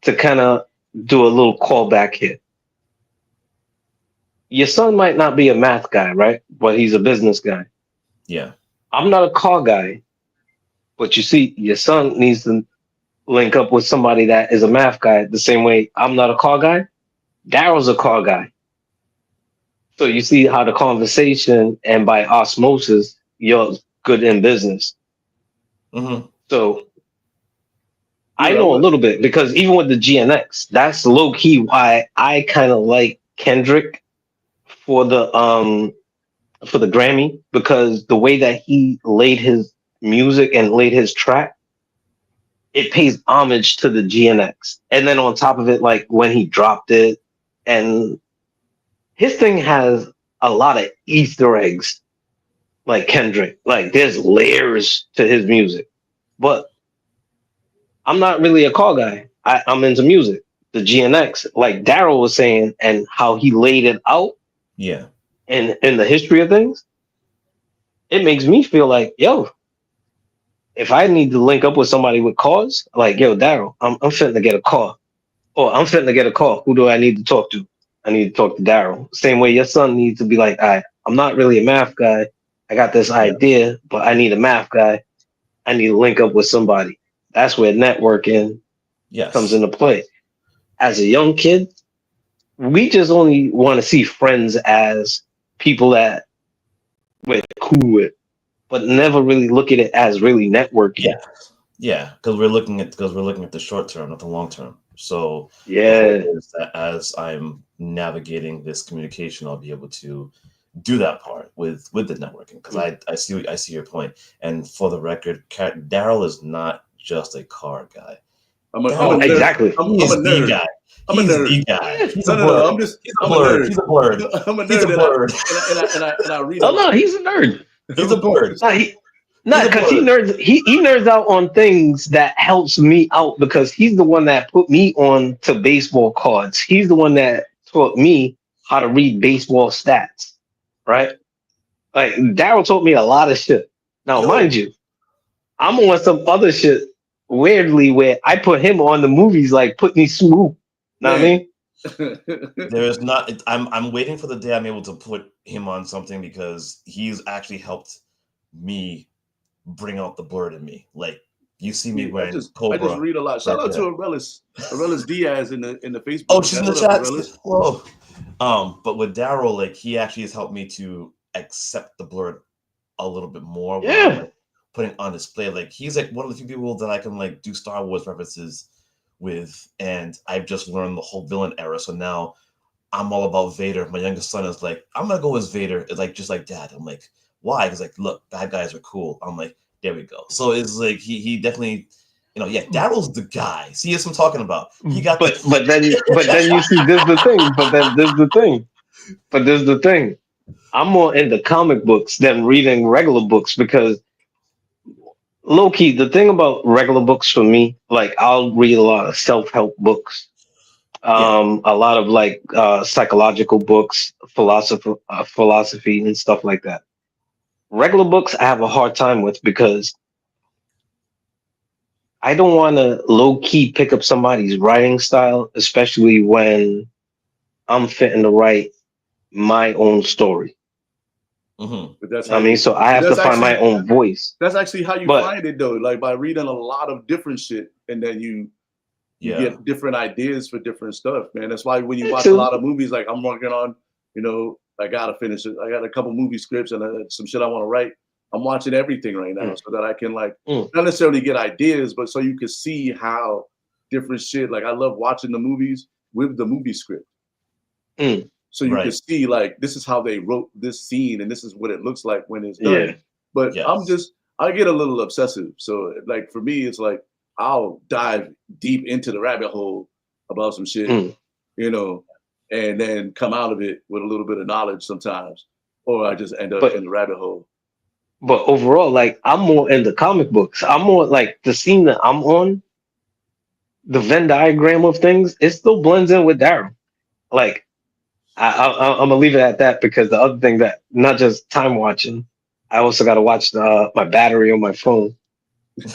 to kind of do a little callback here. Your son might not be a math guy, right? But he's a business guy. yeah. I'm not a car guy, but you see, your son needs to link up with somebody that is a math guy the same way I'm not a car guy. Daryl's a car guy. So you see how the conversation and by osmosis, you're good in business. Mm-hmm. So I know a little bit because even with the GNX, that's low key why I kind of like Kendrick for the Grammy, because the way that he laid his music and laid his track, it pays homage to the GNX. And then on top of it, like when he dropped it, and his thing has a lot of Easter eggs, like Kendrick. Like there's layers to his music. But I'm not really a car guy. I'm into music. The GNX, like Daryl was saying, and how he laid it out Yeah. in the history of things, it makes me feel like, yo, if I need to link up with somebody with cars, like, yo, Daryl, I'm fitting to get a car. Or I'm fitting to get a car. Who do I need to talk to? I need to talk to Daryl. Same way your son needs to be like, all right, I'm not really a math guy. I got this idea, but I need a math guy. I need to link up with somebody. That's where networking comes into play. As a young kid, we just only want to see friends as people that we're cool with, but never really look at it as really networking. Yeah, because we're looking at the short term, not the long term. So yeah, the hope is that as I'm navigating this communication, I'll be able to do that part with the networking, because I see your point. And for the record, Daryl is not just a car guy. I'm a nerd. Exactly. He's the guy. He's the guy. He's a blurb. I'm a nerd. He's a blurb. I'm a nerd. He's a blurb. And I read. Oh no, he's a nerd. He's a blurb. Because he nerds out on things that helps me out, because he's the one that put me on to baseball cards. He's the one that taught me how to read baseball stats. Right? Like Daryl taught me a lot of shit. Now, mind you, I'm on some other shit weirdly where I put him on the movies like Putney Swoop. Know what I mean? There's not. I'm waiting for the day I'm able to put him on something, because he's actually helped me bring out the blurred in me. Like, you see me wearing Cobra. I just read a lot. Shout out to Arelis Diaz in the Facebook. Oh, she's in the chat. Whoa. But with Daryl, like, he actually has helped me to accept the blurred a little bit more. Yeah. Like, putting on display, like, he's like one of the few people that I can like do Star Wars references with, and I've just learned the whole villain era. So now I'm all about Vader. My youngest son is like, I'm gonna go as Vader. It's like, just like Dad. I'm like, why? Because like, look, bad guys are cool. I'm like, there we go. So it's like he definitely, Daryl's the guy. See, that's what I'm talking about. He got but then you see, this is the thing. But this is the thing. I'm more into comic books than reading regular books, because low key, the thing about regular books for me, like I'll read a lot of self-help books, a lot of like psychological books, philosophy and stuff like that. Regular books I have a hard time with, because I don't want to low key pick up somebody's writing style, especially when I'm fitting to write my own story. Mm-hmm. But that's so I have to find my own voice. That's actually how you find it, though, like by reading a lot of different shit, and then you get different ideas for different stuff, man. That's why when you watch a lot of movies, like I'm working on, I gotta finish it. I got a couple movie scripts and some shit I want to write. I'm watching everything right now so that I can not necessarily get ideas, but so you can see how different shit. Like I love watching the movies with the movie script. So you can see, like, this is how they wrote this scene and this is what it looks like when it's done. Yeah. But I get a little obsessive. So like for me, it's like I'll dive deep into the rabbit hole about some shit, and then come out of it with a little bit of knowledge sometimes, or I just end up in the rabbit hole. But overall, like I'm more in the comic books. I'm more like the scene that I'm on, the Venn diagram of things, it still blends in with Daryl. Like I'm gonna leave it at that because the other thing that not just time watching, I also got to watch my battery on my phone.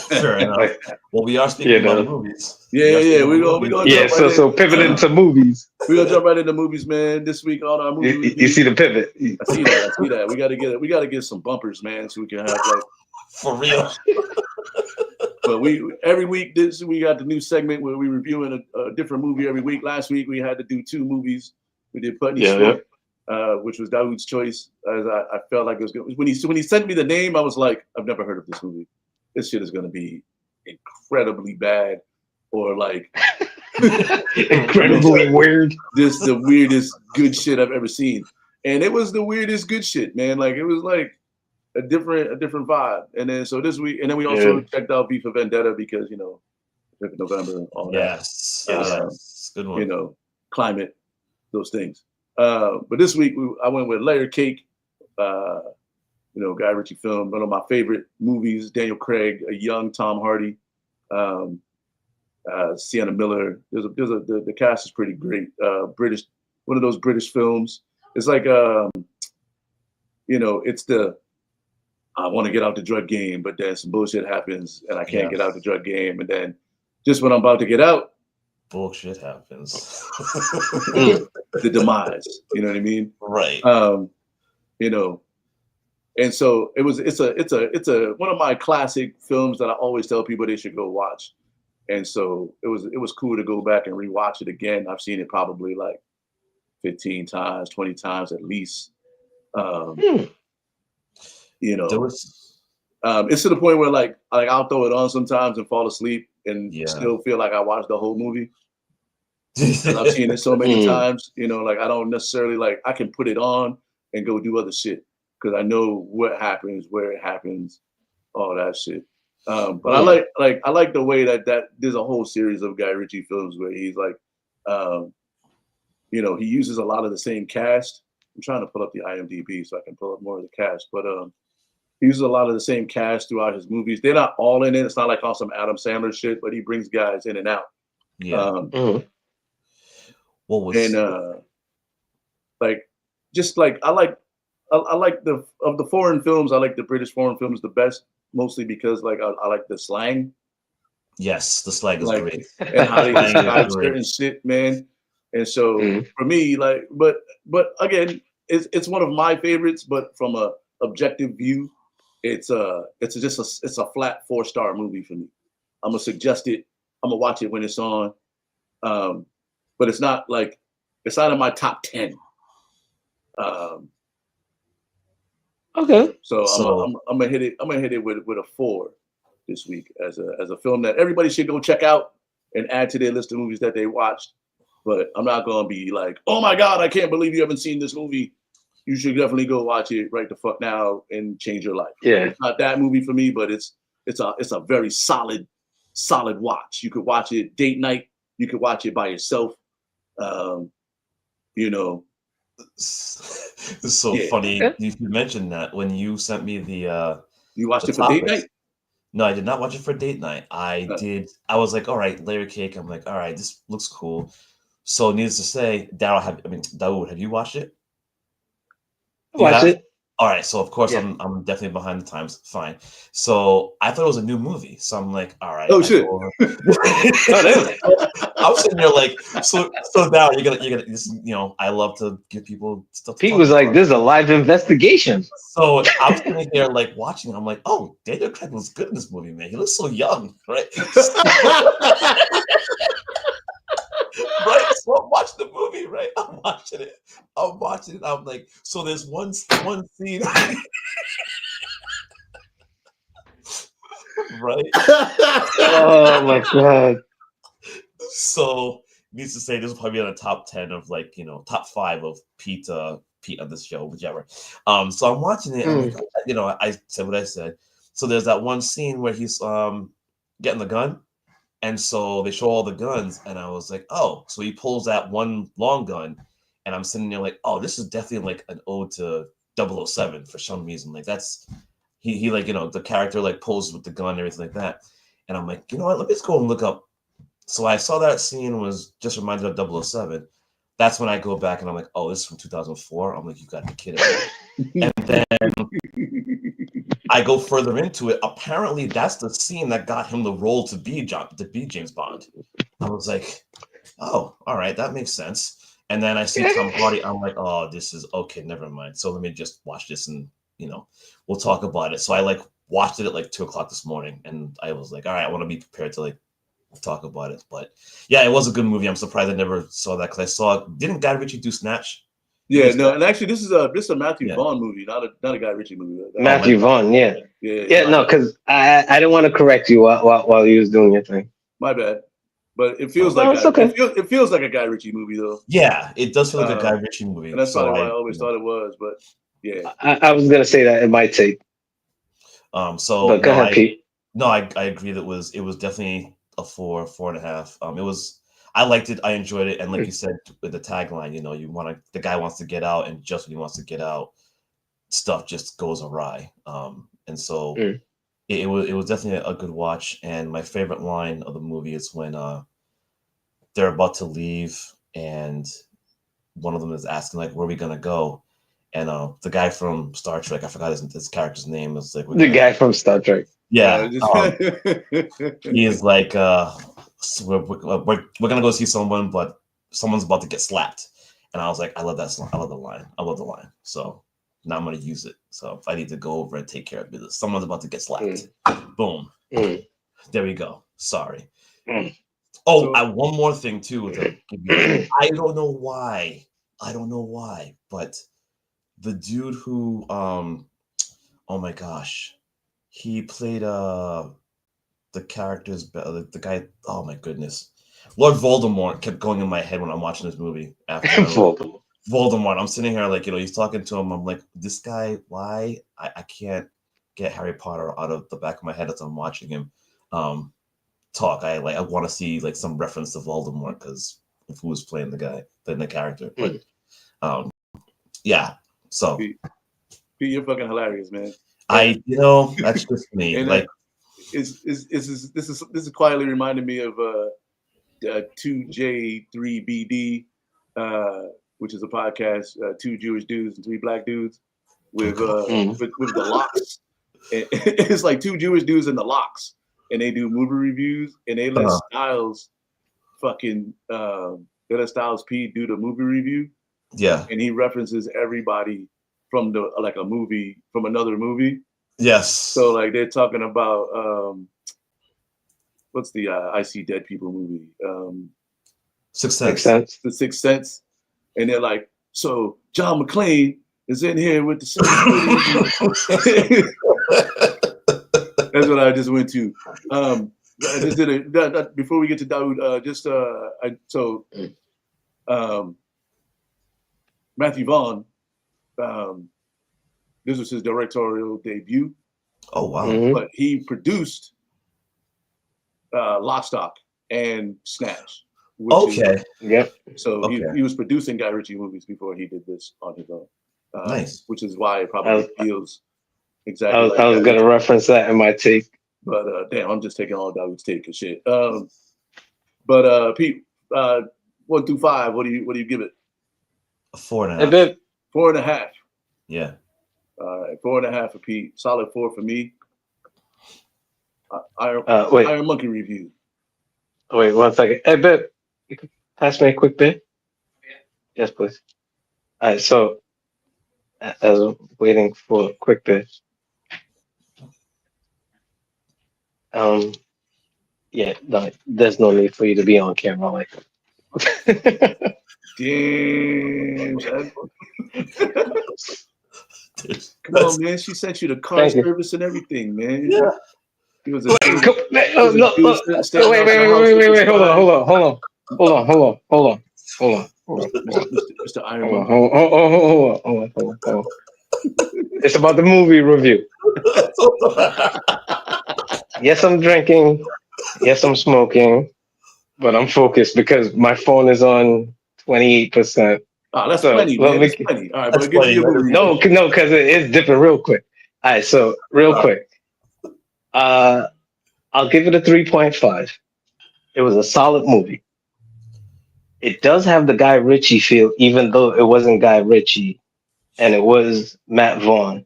Fair enough. Like, Well, we are speaking about movies. Yeah. We gonna yeah. So pivoting to movies. We gonna jump right into movies, man. This week on our movie, you see the pivot. I see that. We gotta get some bumpers, man, so we can have like for real. But every week we got the new segment where we reviewing a different movie every week. Last week we had to do 2 movies. We did Putney Sword, which was Dawood's choice. As I felt like it was good. When he sent me the name, I was like, I've never heard of this movie. This shit is gonna be incredibly bad, or like incredibly weird. This the weirdest good shit I've ever seen, and it was the weirdest good shit, man. Like it was like a different vibe. And then so this week, and then we also checked out V for Vendetta because November, all that. Yes, good one. Climate, those things. But this week I went with Layer Cake. Guy Ritchie film, one of my favorite movies. Daniel Craig, a young Tom Hardy, Sienna Miller. The cast is pretty great. British, one of those British films. It's like it's the I want to get out the drug game, but then some bullshit happens and I can't get out the drug game, and then just when I'm about to get out, bullshit happens. The demise. You know what I mean? Right. And so it's a one of my classic films that I always tell people they should go watch. And so it was cool to go back and rewatch it again. I've seen it probably like 15 times, 20 times at least. It's to the point where like I'll throw it on sometimes and fall asleep and still feel like I watched the whole movie. I've seen it so many times, like I don't necessarily like I can put it on and go do other shit because I know what happens, where it happens, all that shit. But I like the way that there's a whole series of Guy Ritchie films where he's like, he uses a lot of the same cast. I'm trying to pull up the IMDb so I can pull up more of the cast, but he uses a lot of the same cast throughout his movies. They're not all in it. It's not like on some Adam Sandler shit, but he brings guys in and out. Yeah. I like the foreign films. I like the British foreign films the best, mostly because like I like the slang. Yes, the slang is great. And how they describe certain shit, man. And so for me, like, but again, it's one of my favorites. But from a objective view, it's a flat 4-star movie for me. I'm gonna suggest it. I'm gonna watch it when it's on. But it's not in my top 10. Okay. So I'm gonna hit it. I'm gonna hit it with a 4 this week as a film that everybody should go check out and add to their list of movies that they watched. But I'm not gonna be like, oh my God, I can't believe you haven't seen this movie. You should definitely go watch it right the fuck now and change your life. Yeah. It's not that movie for me, but it's a very solid watch. You could watch it date night. You could watch it by yourself. It's so funny you mentioned that when you sent me the you watched it for date night? No, I did not watch it for date night. I was like, all right, Layer Cake. I'm like, all right, this looks cool. So needless to say, Dawood, have you watched it? Watch it. All right, so of course I'm definitely behind the times. Fine. So I thought it was a new movie. So I'm like, all right. Oh shit. I'm sitting there like, so now you're gonna this, I love to give people stuff. Pete was like, this is a live investigation. So I'm sitting there like watching it. I'm like, oh, Daniel Craig looks good in this movie, man. He looks so young, right? Right, so I'm watching the movie, right? I'm watching it. I'm like, so there's one scene, right? Oh my God. So needs to say this will probably be on the top 10 of top 5 of Pete on this show, whichever. So I'm watching it, and I said what I said. So there's that one scene where he's getting the gun. And so they show all the guns, and I was like, oh, so he pulls that one long gun, and I'm sitting there like, oh, this is definitely like an ode to 007 for some reason. Like that's he like, you know, the character like poses with the gun and everything like that. And I'm like, you know what, let me just go and look up. So I saw that scene was just reminded of 007. That's when I go back and I'm like, oh, this is from 2004. I'm like, you got to be kidding me. And then I go further into it. Apparently, that's the scene that got him the role to be James Bond. I was like, oh, all right, that makes sense. And then I see Tom Hardy. I'm like, oh, this is okay. Never mind. So let me just watch this, and you know, we'll talk about it. So I like watched it at like 2:00 this morning, and I was like, all right, I want to be prepared to like talk about it. But yeah, it was a good movie. I'm surprised I never saw that because I saw. Didn't Guy Ritchie do Snatch? Yeah, no, and actually, this is a Matthew Vaughn movie, not a Guy Ritchie movie. Matthew Vaughn, yeah. No, because I didn't want to correct you while you was doing your thing. My bad, but it feels like it feels like a Guy Ritchie movie though. Yeah, it does feel like a Guy Ritchie movie, and that's probably why I always thought it was. But yeah, I was gonna say that it might take. So but go ahead, Pete. No, I agree that it was definitely a 4.5. It was. I liked it. I enjoyed it. And like you said, with the tagline, you know, the guy wants to get out, and just when he wants to get out, stuff just goes awry. And so it was definitely a good watch. And my favorite line of the movie is when they're about to leave, and one of them is asking like, "Where are we gonna go?" And the guy from Star Trek, I forgot his character's name, is like the guy from Star Trek. Yeah, he is like, we're gonna go see someone, but someone's about to get slapped. And I was like, I love that song. I love the line. I love the line. So now I'm gonna use it. So if I need to go over and take care of business, someone's about to get slapped. Boom. There we go. Sorry. Oh, one more thing too. I don't know why, but the dude who, oh my gosh, he played the characters, the guy. Oh my goodness, Lord Voldemort kept going in my head when I'm watching this movie. After Voldemort, I'm sitting here like, you know, he's talking to him. I'm like, this guy, why? I can't get Harry Potter out of the back of my head as I'm watching him talk. I want to see like some reference to Voldemort because of who was playing the character. But yeah, so Pete, you're fucking hilarious, man. That's just me. And like, this is quietly reminding me of 2J3BD, which is a podcast, two Jewish dudes and three black dudes with the locks. It's like two Jewish dudes and the locks, and they do movie reviews, and they let Styles fucking they let Styles P do the movie review. Yeah, and he references everybody from a movie from another movie. Yes. So like they're talking about what's the I See Dead People movie? Sixth Sense. The Sixth Sense. And they're like, so John McClane is in here with the That's what I just went to. I just did before we get to Dawood, Matthew Vaughn, this was his directorial debut. Oh wow! But he produced Lock, Stock, and Snatch. So he was producing Guy Ritchie movies before he did this on his own. Nice. Which is why it probably feels exactly. I was going to reference that in my take. But damn, I'm just taking all Dawood's take and shit. But Pete, 1 through 5, what do you give it? A 4.5. 4.5. Yeah. 4.5 for Pete. Solid 4 for me. IronMonkey review. Wait 1 second. Hey, Bib, you can pass me a quick bit? Yeah. Yes, please. All right, so as I'm waiting for a quick bit. Yeah, no, there's no need for you to be on camera like that. Damn. Come on, man. She sent you the car service and everything, man. Yeah. It was wait. Hold on. Mr. Iron. Hold on. It's about the movie review. Yes, I'm drinking. Yes, I'm smoking. But I'm focused because my phone is on 28%. Oh, that's So, plenty, man. That's plenty. All right, That's but give me your movie. No, because it is different real quick. All right, so real quick. I'll give it a 3.5. It was a solid movie. It does have the Guy Ritchie feel, even though it wasn't Guy Ritchie, and it was Matthew Vaughn.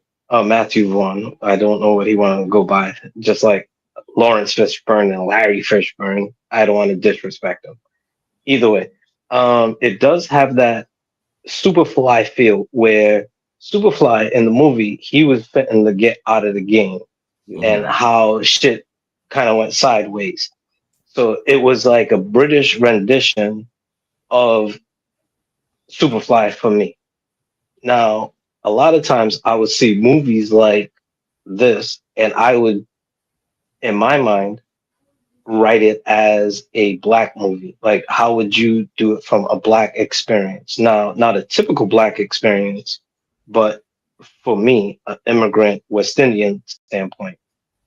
I don't know what he wanted to go by. Just like Lawrence Fishburne and Larry Fishburne. I don't want to disrespect them. Either way, it does have that Superfly feel where Superfly in the movie, he was fitting to get out of the game and how shit kind of went sideways. So it was like a British rendition of Superfly for me. Now, a lot of times I would see movies like this, and I would, in my mind, write it as a black movie. Like, how would you do it from a black experience? Now, not a typical black experience, but for me, an immigrant West Indian standpoint.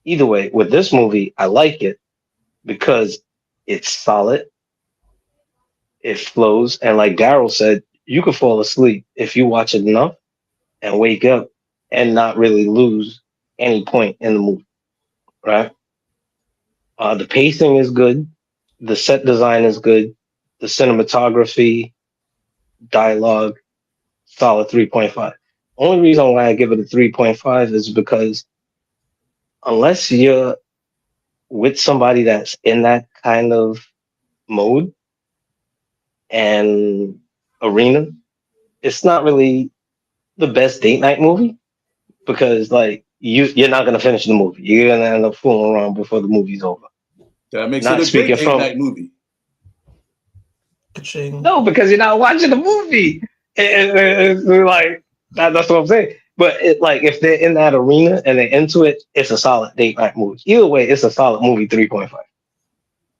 Either way, with this movie, I like it because it's solid, it flows, and like Daryl said, you could fall asleep if you watch it enough and wake up and not really lose any point in the movie, right? The pacing is good, the set design is good, the cinematography, dialogue, solid 3.5. Only reason why I give it a 3.5 is because unless you're with somebody that's in that kind of mode and arena, it's not really the best date night movie because like you're not gonna finish the movie. You're gonna end up fooling around before the movie's over. That makes Not it a great speaking date night movie. No, because you're not watching the movie. It's like that's what I'm saying. But like if they're in that arena and they're into it, it's a solid date night movie. Either way, it's a solid movie. 3.5.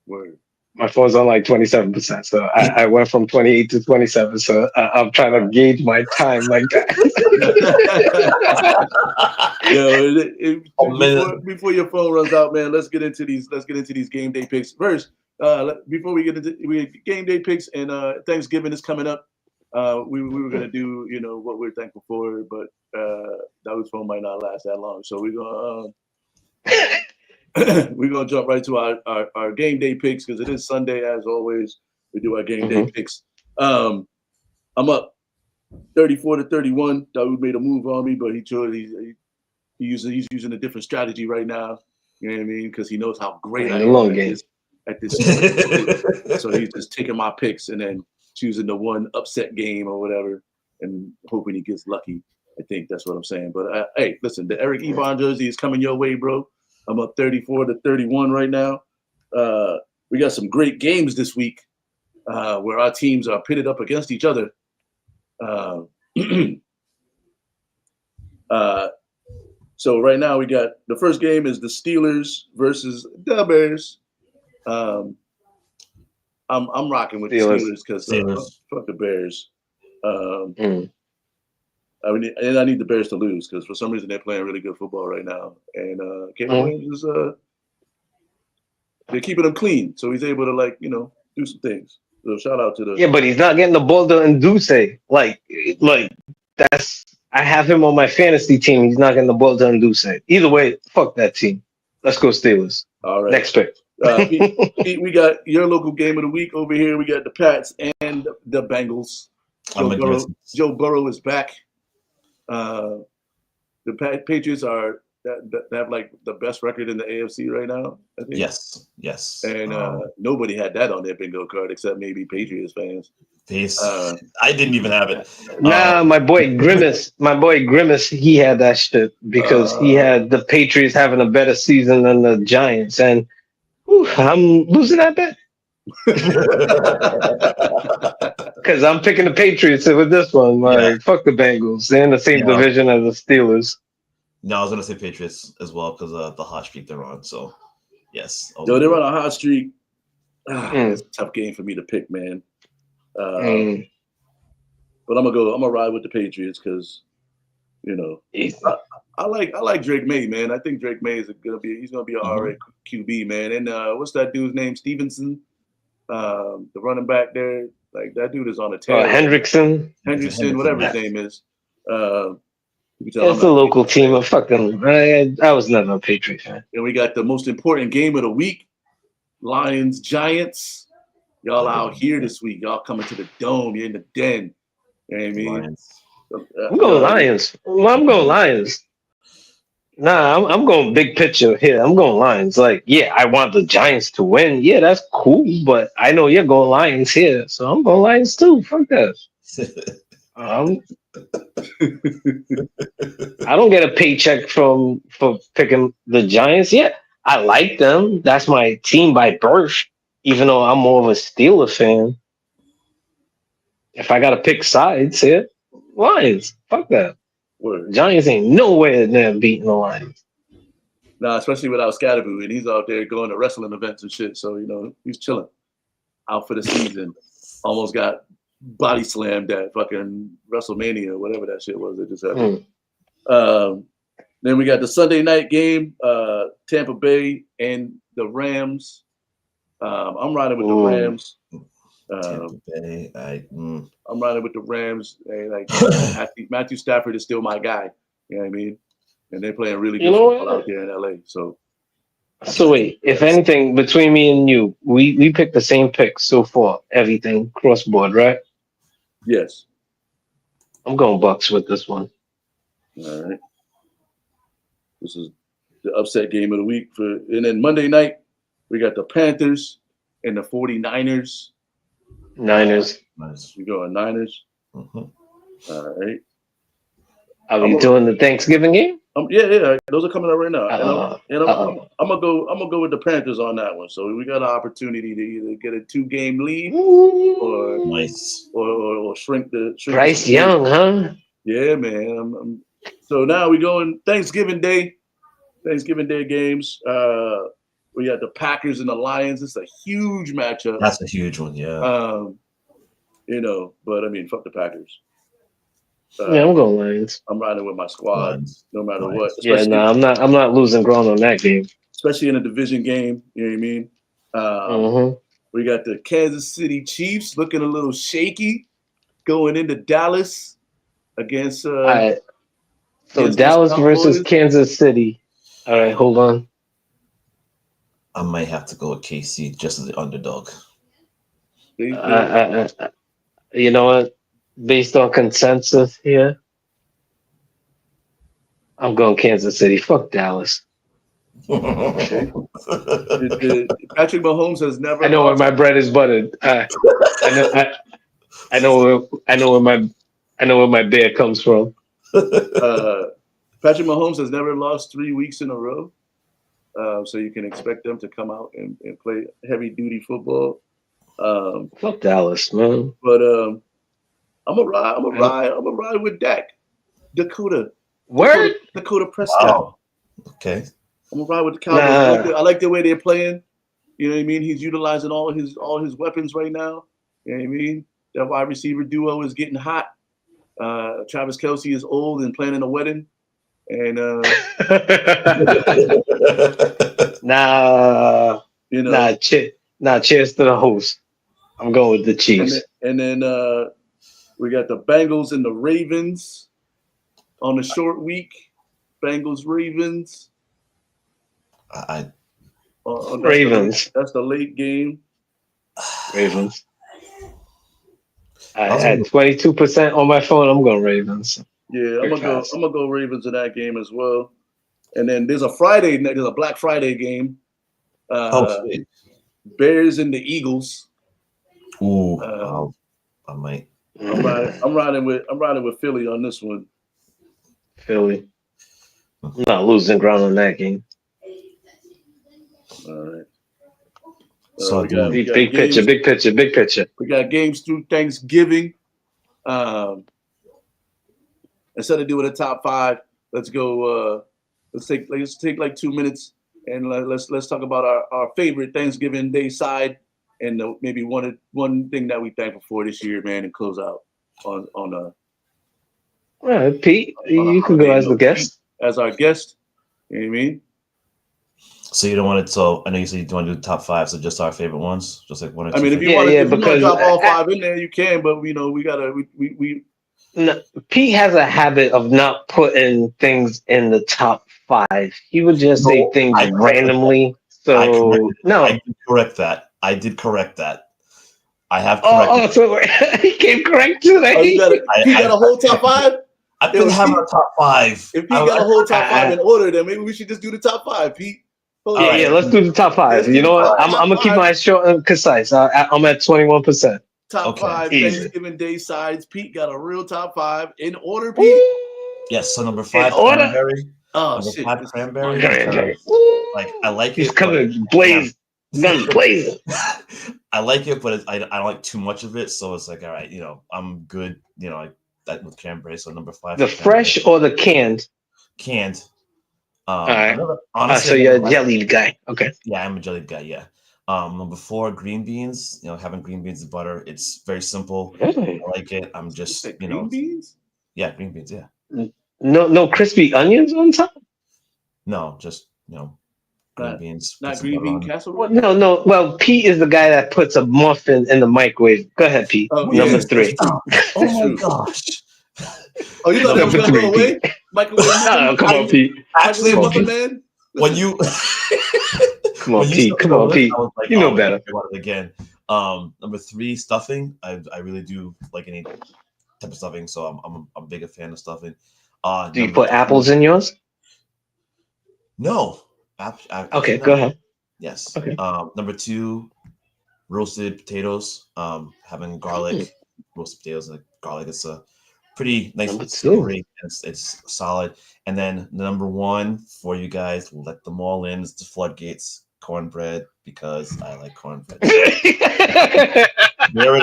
Word. My phone's on like 27%, so I went from 28 to 27. So I'm trying to gauge my time like that. Before your phone runs out, man, let's get into these game day picks first. Before we get into game day picks and Thanksgiving is coming up. We were gonna do what we're thankful for, but that phone might not last that long. So we're gonna jump right to our game day picks because it is Sunday as always. We do our game day picks. I'm up 34-31. Dawood made a move on me, but he's using a different strategy right now. You know what I mean? Because he knows how great I am at this. So he's just taking my picks and then choosing the one upset game or whatever and hoping he gets lucky. I think that's what I'm saying. But hey, listen, the Eric Ebon jersey is coming your way, bro. I'm up 34-31 right now. We got some great games this week where our teams are pitted up against each other. So right now we got the first game is the Steelers versus the Bears. I'm rocking with the Steelers because fuck the Bears. I need the Bears to lose because for some reason they're playing really good football right now, and Caveman is they're keeping him clean, so he's able to do some things. So shout out to the but he's not getting the ball to induce. Like that's I have him on my fantasy team. He's not getting the ball to induce. Either way, fuck that team. Let's go Steelers. All right, next pick. Pete, we got your local game of the week over here. We got the Pats and the Bengals. Joe Burrow is back. The Patriots they have like the best record in the AFC right now, I think. Yes. And nobody had that on their bingo card except maybe Patriots fans. I didn't even have it. Nah, my boy Grimace, he had that shit because he had the Patriots having a better season than the Giants, and I'm losing that bet. Because I'm picking the Patriots with this one. Fuck the Bengals. They're in the same division as the Steelers. No, I was gonna say Patriots as well because the hot streak they're on. So yes, they're on a hot streak. It's a tough game for me to pick, man. But I'm gonna ride with the Patriots because I like Drake May, man. I think Drake May he's gonna be an alright QB, man. And what's that dude's name? Stevenson, the running back there. Like that dude is on a tear. Hendrickson, whatever his name is. It's a local team. Fuck them. I was never a Patriot fan. And we got the most important game of the week: Lions Giants. Y'all out here this week. Y'all coming to the dome. You're in the den. You know what I mean? Lions. I'm going Lions. I'm going Lions. Nah, I'm going big picture here. I'm going Lions. Like, yeah, I want the Giants to win. Yeah, that's cool. But I know you're going Lions here, so I'm going Lions too. Fuck that. I don't get a paycheck for picking the Giants. Yeah, I like them. That's my team by birth. Even though I'm more of a Steelers fan. If I gotta pick sides here, Lions. Fuck that. Word. Giants ain't nowhere near beating the Lions. Nah, especially without Scatterboo, and he's out there going to wrestling events and shit. So he's chilling, out for the season. Almost got body slammed at fucking WrestleMania, whatever that shit was that just happened. Then we got the Sunday night game, Tampa Bay and the Rams. I'm riding with the Rams. Tampa Bay. I'm riding with the Rams. And like Matthew Stafford is still my guy. You know what I mean? And they're playing really good football out there in LA. So wait, if anything, between me and you, we picked the same pick so far. Everything cross board, right? Yes. I'm going Bucks with this one. All right. This is the upset game of the week. And then Monday night, we got the Panthers and the 49ers. Niners. Nice. We going Niners. Mm-hmm. All right. Are we doing the Thanksgiving game? Yeah. Those are coming up right now. I'm gonna go with the Panthers on that one. So we got an opportunity to either get a 2-game lead or nice or shrink the Bryce Young, huh? Yeah, man. So now we going Thanksgiving Day games. We got the Packers and the Lions. It's a huge matchup. That's a huge one, yeah. But I mean, fuck the Packers. Yeah, I'm going Lions. I'm riding with my squad, no matter what. Yeah, no, I'm not losing ground on that game. Especially in a division game, you know what I mean? We got the Kansas City Chiefs looking a little shaky, going into Dallas against. All right. So Dallas versus Kansas City. All right, hold on. I might have to go with KC just as the underdog. You know what? Based on consensus here, I'm going Kansas City. Fuck Dallas. Okay. Patrick Mahomes has never. I know where my bread is buttered. I know where my beer comes from. Patrick Mahomes has never lost 3 weeks in a row, so you can expect them to come out and play heavy duty football. Fuck Dallas, man. But I'm a ride with Dak. Dakota Prescott. Wow. Okay. I'm gonna ride with the Cowboys. I like the way they're playing. You know what I mean? He's utilizing all his weapons right now. You know what I mean? That wide receiver duo is getting hot. Travis Kelce is old and planning a wedding. And cheers to the host. I'm going with the Chiefs. And then we got the Bengals and the Ravens on the short week. Bengals, Ravens. Ravens. That's the late game. Ravens. I had 22% on my phone. I'm going Ravens. Yeah, I'm gonna go Ravens in that game as well. And then there's a Black Friday game. Sweet. Bears and the Eagles. Ooh, I might. I'm riding with Philly on this one. Philly. I'm not losing ground on that game. All right. So big picture. We got games through Thanksgiving. Instead of doing a top 5, let's go. Let's take like 2 minutes and let's talk about our favorite Thanksgiving Day side and maybe one thing that we thankful for this year, man, and close out on All right, Pete, you can go as the guest. As our guest, you know what I mean? So you don't want it. So I know you said you want to do top 5. So just our favorite ones, just like one or two. I mean, if you want to drop all 5 in there, you can. But we gotta we. No, Pete has a habit of not putting things in the top 5. He would just say things randomly. So I did correct that. I have corrected. Oh, so he came correct today. Oh, he got a whole top 5. I've been having a top 5. If Pete got a whole top 5 in order, then maybe we should just do the top 5, Pete. Yeah, let's do the top 5. You know what? I'm gonna keep mine short and concise. I'm at 21%. Top 5 Thanksgiving Day sides. Pete got a real top 5 in order, Pete. Yes, so number 5, cranberry. Oh, number shit. 5, cranberry. Like, I like He's it. coming blazing. Blazing. I like it, but I don't like too much of it. So it's like, all right, I'm good. Like that with cranberry. So number 5. The fresh or the canned? Canned. All right. Honestly, so you're a jellied guy. Okay. Yeah, I'm a jellied guy. Yeah. Number 4, green beans. Having green beans and butter. It's very simple. Really? I like it. I'm just green beans. Yeah, green beans. Yeah. No crispy onions on top. No, just green beans. Not green bean casserole. No. Well, Pete is the guy that puts a muffin in the microwave. Go ahead, Pete. Number 3. Oh my gosh. Oh, you thought that was gonna go away? Microwave. Come on, Pete. Actually, muffin man. When you come on, Pete. Come on, Pete. Like, you know better. Again, number 3, stuffing. I really do like any type of stuffing, so I'm a big fan of stuffing. Do you put apples in yours? No. Okay, go ahead. Yes. Okay. Number 2, roasted potatoes. Having garlic, roasted potatoes and garlic. It's a pretty nice savory. It's solid. And then number 1 for you guys, let them all in. It's the floodgates, cornbread, because I like cornbread. There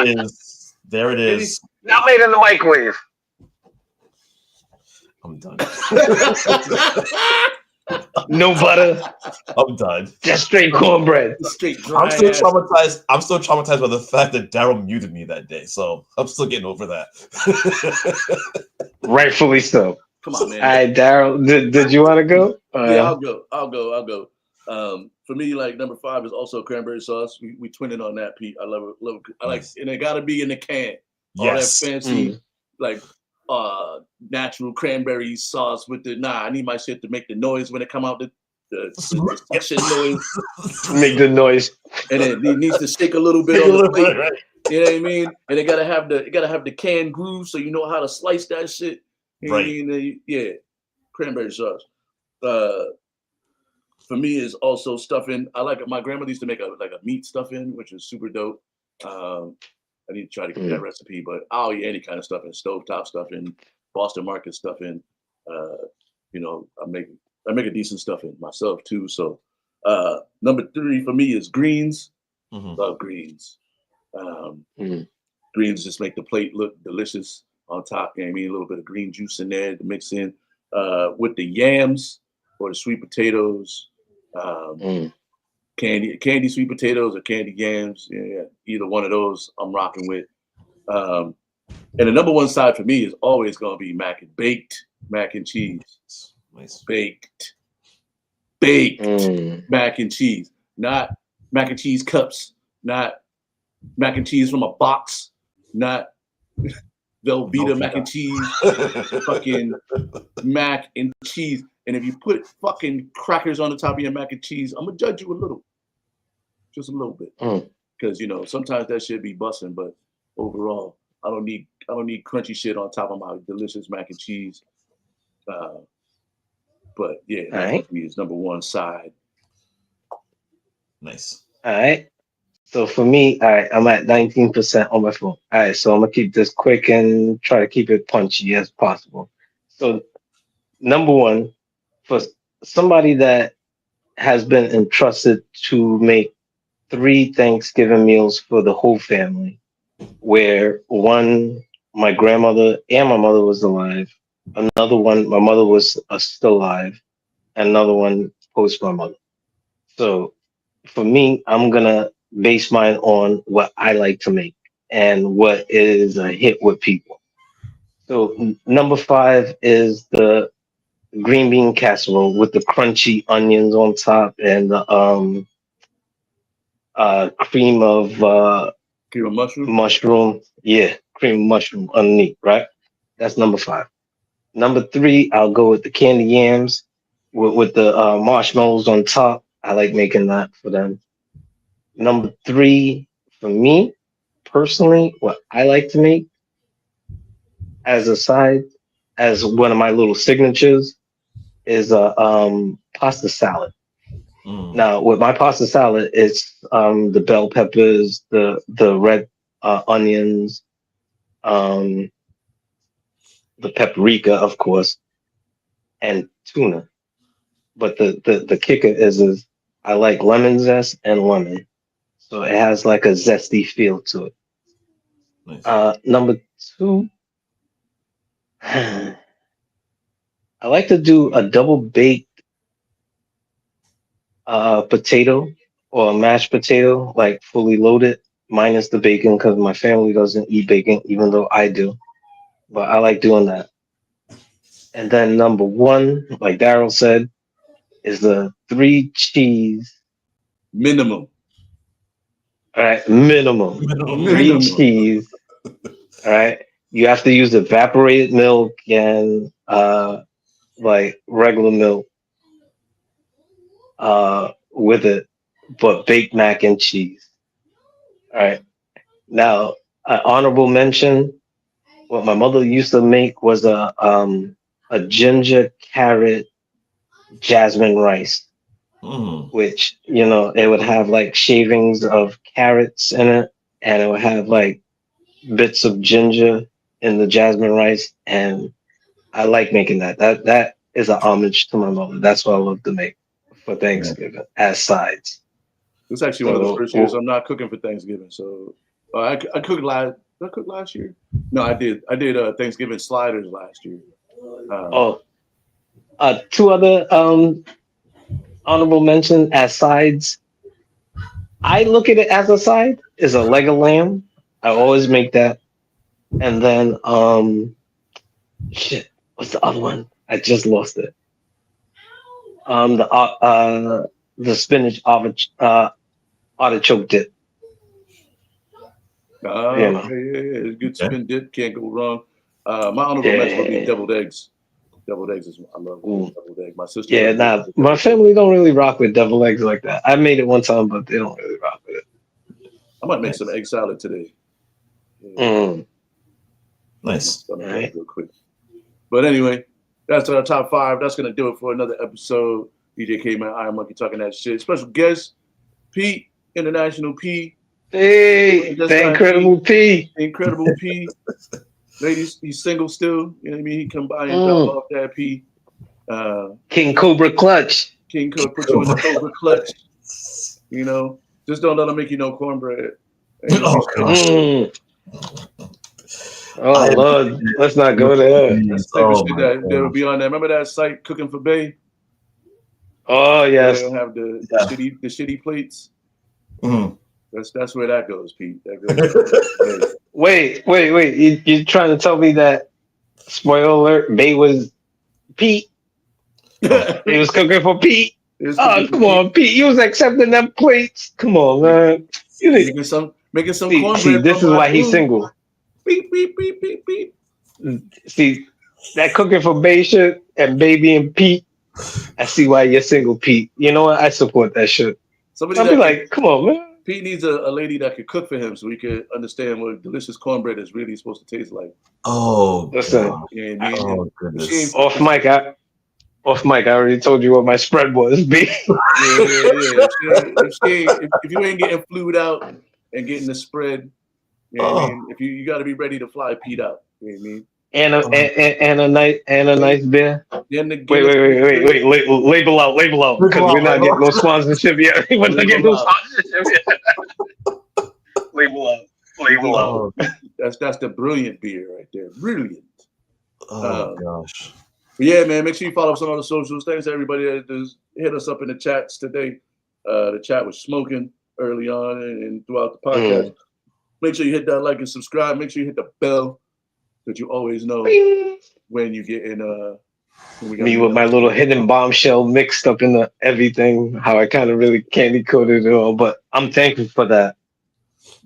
it is. Not made in the microwave. I'm done. No butter. I'm done. Just straight cornbread. I'm still traumatized. I'm still traumatized by the fact that Daryl muted me that day. So I'm still getting over that. Rightfully so. Come on, man. All right, Daryl, did you want to go? Yeah, I'll go. For me, like number 5 is also cranberry sauce. We twinning on that, Pete. I love it. I like, and it got to be in the can. All that fancy, like natural cranberry sauce with the. I need my shit to make the noise when it come out. The suction noise. Make the noise. And it needs to stick a little bit on the plate. Right. You know what I mean? And it gotta have the can groove so you know how to slice that shit. You know what I mean? Yeah. Cranberry sauce. For me is also stuffing. I like it. My grandmother used to make a meat stuffing, which is super dope. I need to try to get that recipe, but I'll eat any kind of stuffing, stovetop stuffing, Boston Market stuffing. I make a decent stuffing myself too. So number 3 for me is greens. Love greens. Greens just make the plate look delicious on top. You know what I mean? A little bit of green juice in there to mix in with the yams or the sweet potatoes. Candy sweet potatoes or candy yams. Yeah, either one of those I'm rocking with. And the number 1 side for me is always gonna be baked mac and cheese. Nice. Baked mac and cheese. Not mac and cheese cups, not mac and cheese from a box, not Velveeta mac and cheese, fucking mac and cheese. And if you put fucking crackers on the top of your mac and cheese, I'm gonna judge you a little. Just a little bit. Because sometimes that shit be busting, but overall, I don't need crunchy shit on top of my delicious mac and cheese. But yeah, that for me is number 1 side. Nice. All right. So for me, all right, I'm at 19% on my phone. All right, so I'm gonna keep this quick and try to keep it punchy as possible. So number 1, for somebody that has been entrusted to make 3 Thanksgiving meals for the whole family, where one, my grandmother and my mother was alive. Another one, my mother was still alive. And another one post my mother. So for me, I'm going to base mine on what I like to make and what is a hit with people. So number 5 is the green bean casserole with the crunchy onions on top and the cream of mushroom. mushroom. Yeah, cream of mushroom underneath, right? That's number 5. Number 3, I'll go with the candy yams with the marshmallows on top. I like making that for them. Number 3, for me personally, what I like to make as a side, as one of my little signatures, is a pasta salad. Now, with my pasta salad, it's the bell peppers, the red onions, um, the paprika, of course, and tuna. But the kicker is I like lemon zest and lemon, so it has like a zesty feel to it. Nice. Number 2, I like to do a double baked potato or a mashed potato, like fully loaded, minus the bacon, because my family doesn't eat bacon, even though I do. But I like doing that. And then number 1, like Daryl said, is the 3 cheese. Minimum. All right, minimum. Three Minimum. cheese. All right. You have to use evaporated milk and like regular milk with it, but baked mac and cheese. All right. Now, an honorable mention. What my mother used to make was a ginger carrot jasmine rice, which it would have like shavings of carrots in it, and it would have like bits of ginger in the jasmine rice, and I like making that. That is an homage to my mother. That's what I love to make for Thanksgiving as sides. It's actually one of the first years I'm not cooking for Thanksgiving. So I cooked last. Did I cook last year? No, I did. I did Thanksgiving sliders last year. 2 other honorable mention as sides. I look at it as a side is a leg of lamb. I always make that, and then shit. What's the other one? I just lost it. The spinach artichoke dip. Yeah. It's good spin dip. Can't go wrong. My honorable mention would be deviled eggs. Deviled eggs is I love deviled egg. My sister. Yeah, nah. My family don't really rock with deviled eggs like that. I made it one time, but they don't really rock with it. I might make some egg salad today. Nice. Right. Real quick. But anyway, that's our top 5. That's gonna do it for another episode. DJ Caveman, IronMonkey talking that shit. Special guest, Pete, International P. Hey, the Incredible P. Incredible P. Ladies, he's single still. You know what I mean? He come by and drop off that P. King Cobra Clutch. King Cobra, put you in the Cobra Clutch. You know, just don't let him make you no cornbread. Oh Lord, let's not go there. That's the type of shit that will be on there. Remember that site, Cooking for Bay? Oh yes. They'll have the shitty plates. That's where that goes, Pete. That goes. Wait. You trying to tell me that, spoiler alert, Bay was Pete? He was cooking for Pete? Come on, Pete. You was accepting them plates. Come on, man. Making some cornbread. See, this is why he's single. Beep, beep, beep, beep, beep. See, that cooking for Bay shit and Baby and Pete, I see why you're single, Pete. You know what? I support that shit. I'll be like, come on, man. Pete needs a lady that could cook for him so he could understand what delicious cornbread is really supposed to taste like. Oh, listen. You know what I mean? Goodness. Off mic, I already told you what my spread was, B. Yeah. If you ain't getting flued out and getting the spread, you know what I mean? If you got to be ready to fly Pete out. You know what I mean? And a nice beer. Wait. Label out, because we're not getting no sponsorship yet. We're not getting no sponsorship yet. Label out. That's the brilliant beer right there. Brilliant. Oh gosh. But yeah, man, make sure you follow us on all the socials. Thanks to everybody that just hit us up in the chats today. The chat was smoking early on and throughout the podcast. Make sure you hit that like and subscribe. Make sure you hit the bell so that you always know when you get in Me with my little hidden bombshell mixed up in the everything, how I kind of really candy coated it all. But I'm thankful for that.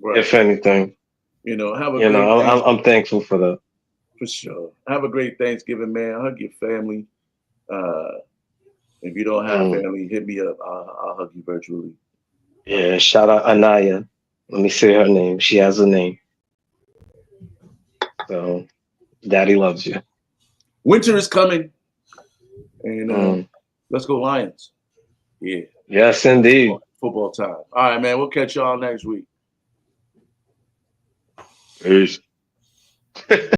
Right. If anything, you know, I'm thankful for that. For sure. Have a great Thanksgiving, man. Hug your family. If you don't have family, hit me up. I'll hug you virtually. Yeah, shout out Anaya. Let me say her name. She has a name. So, Daddy loves you. Winter is coming, and let's go Lions. Yeah. Yes, indeed. Football time. All right, man. We'll catch y'all next week. Peace.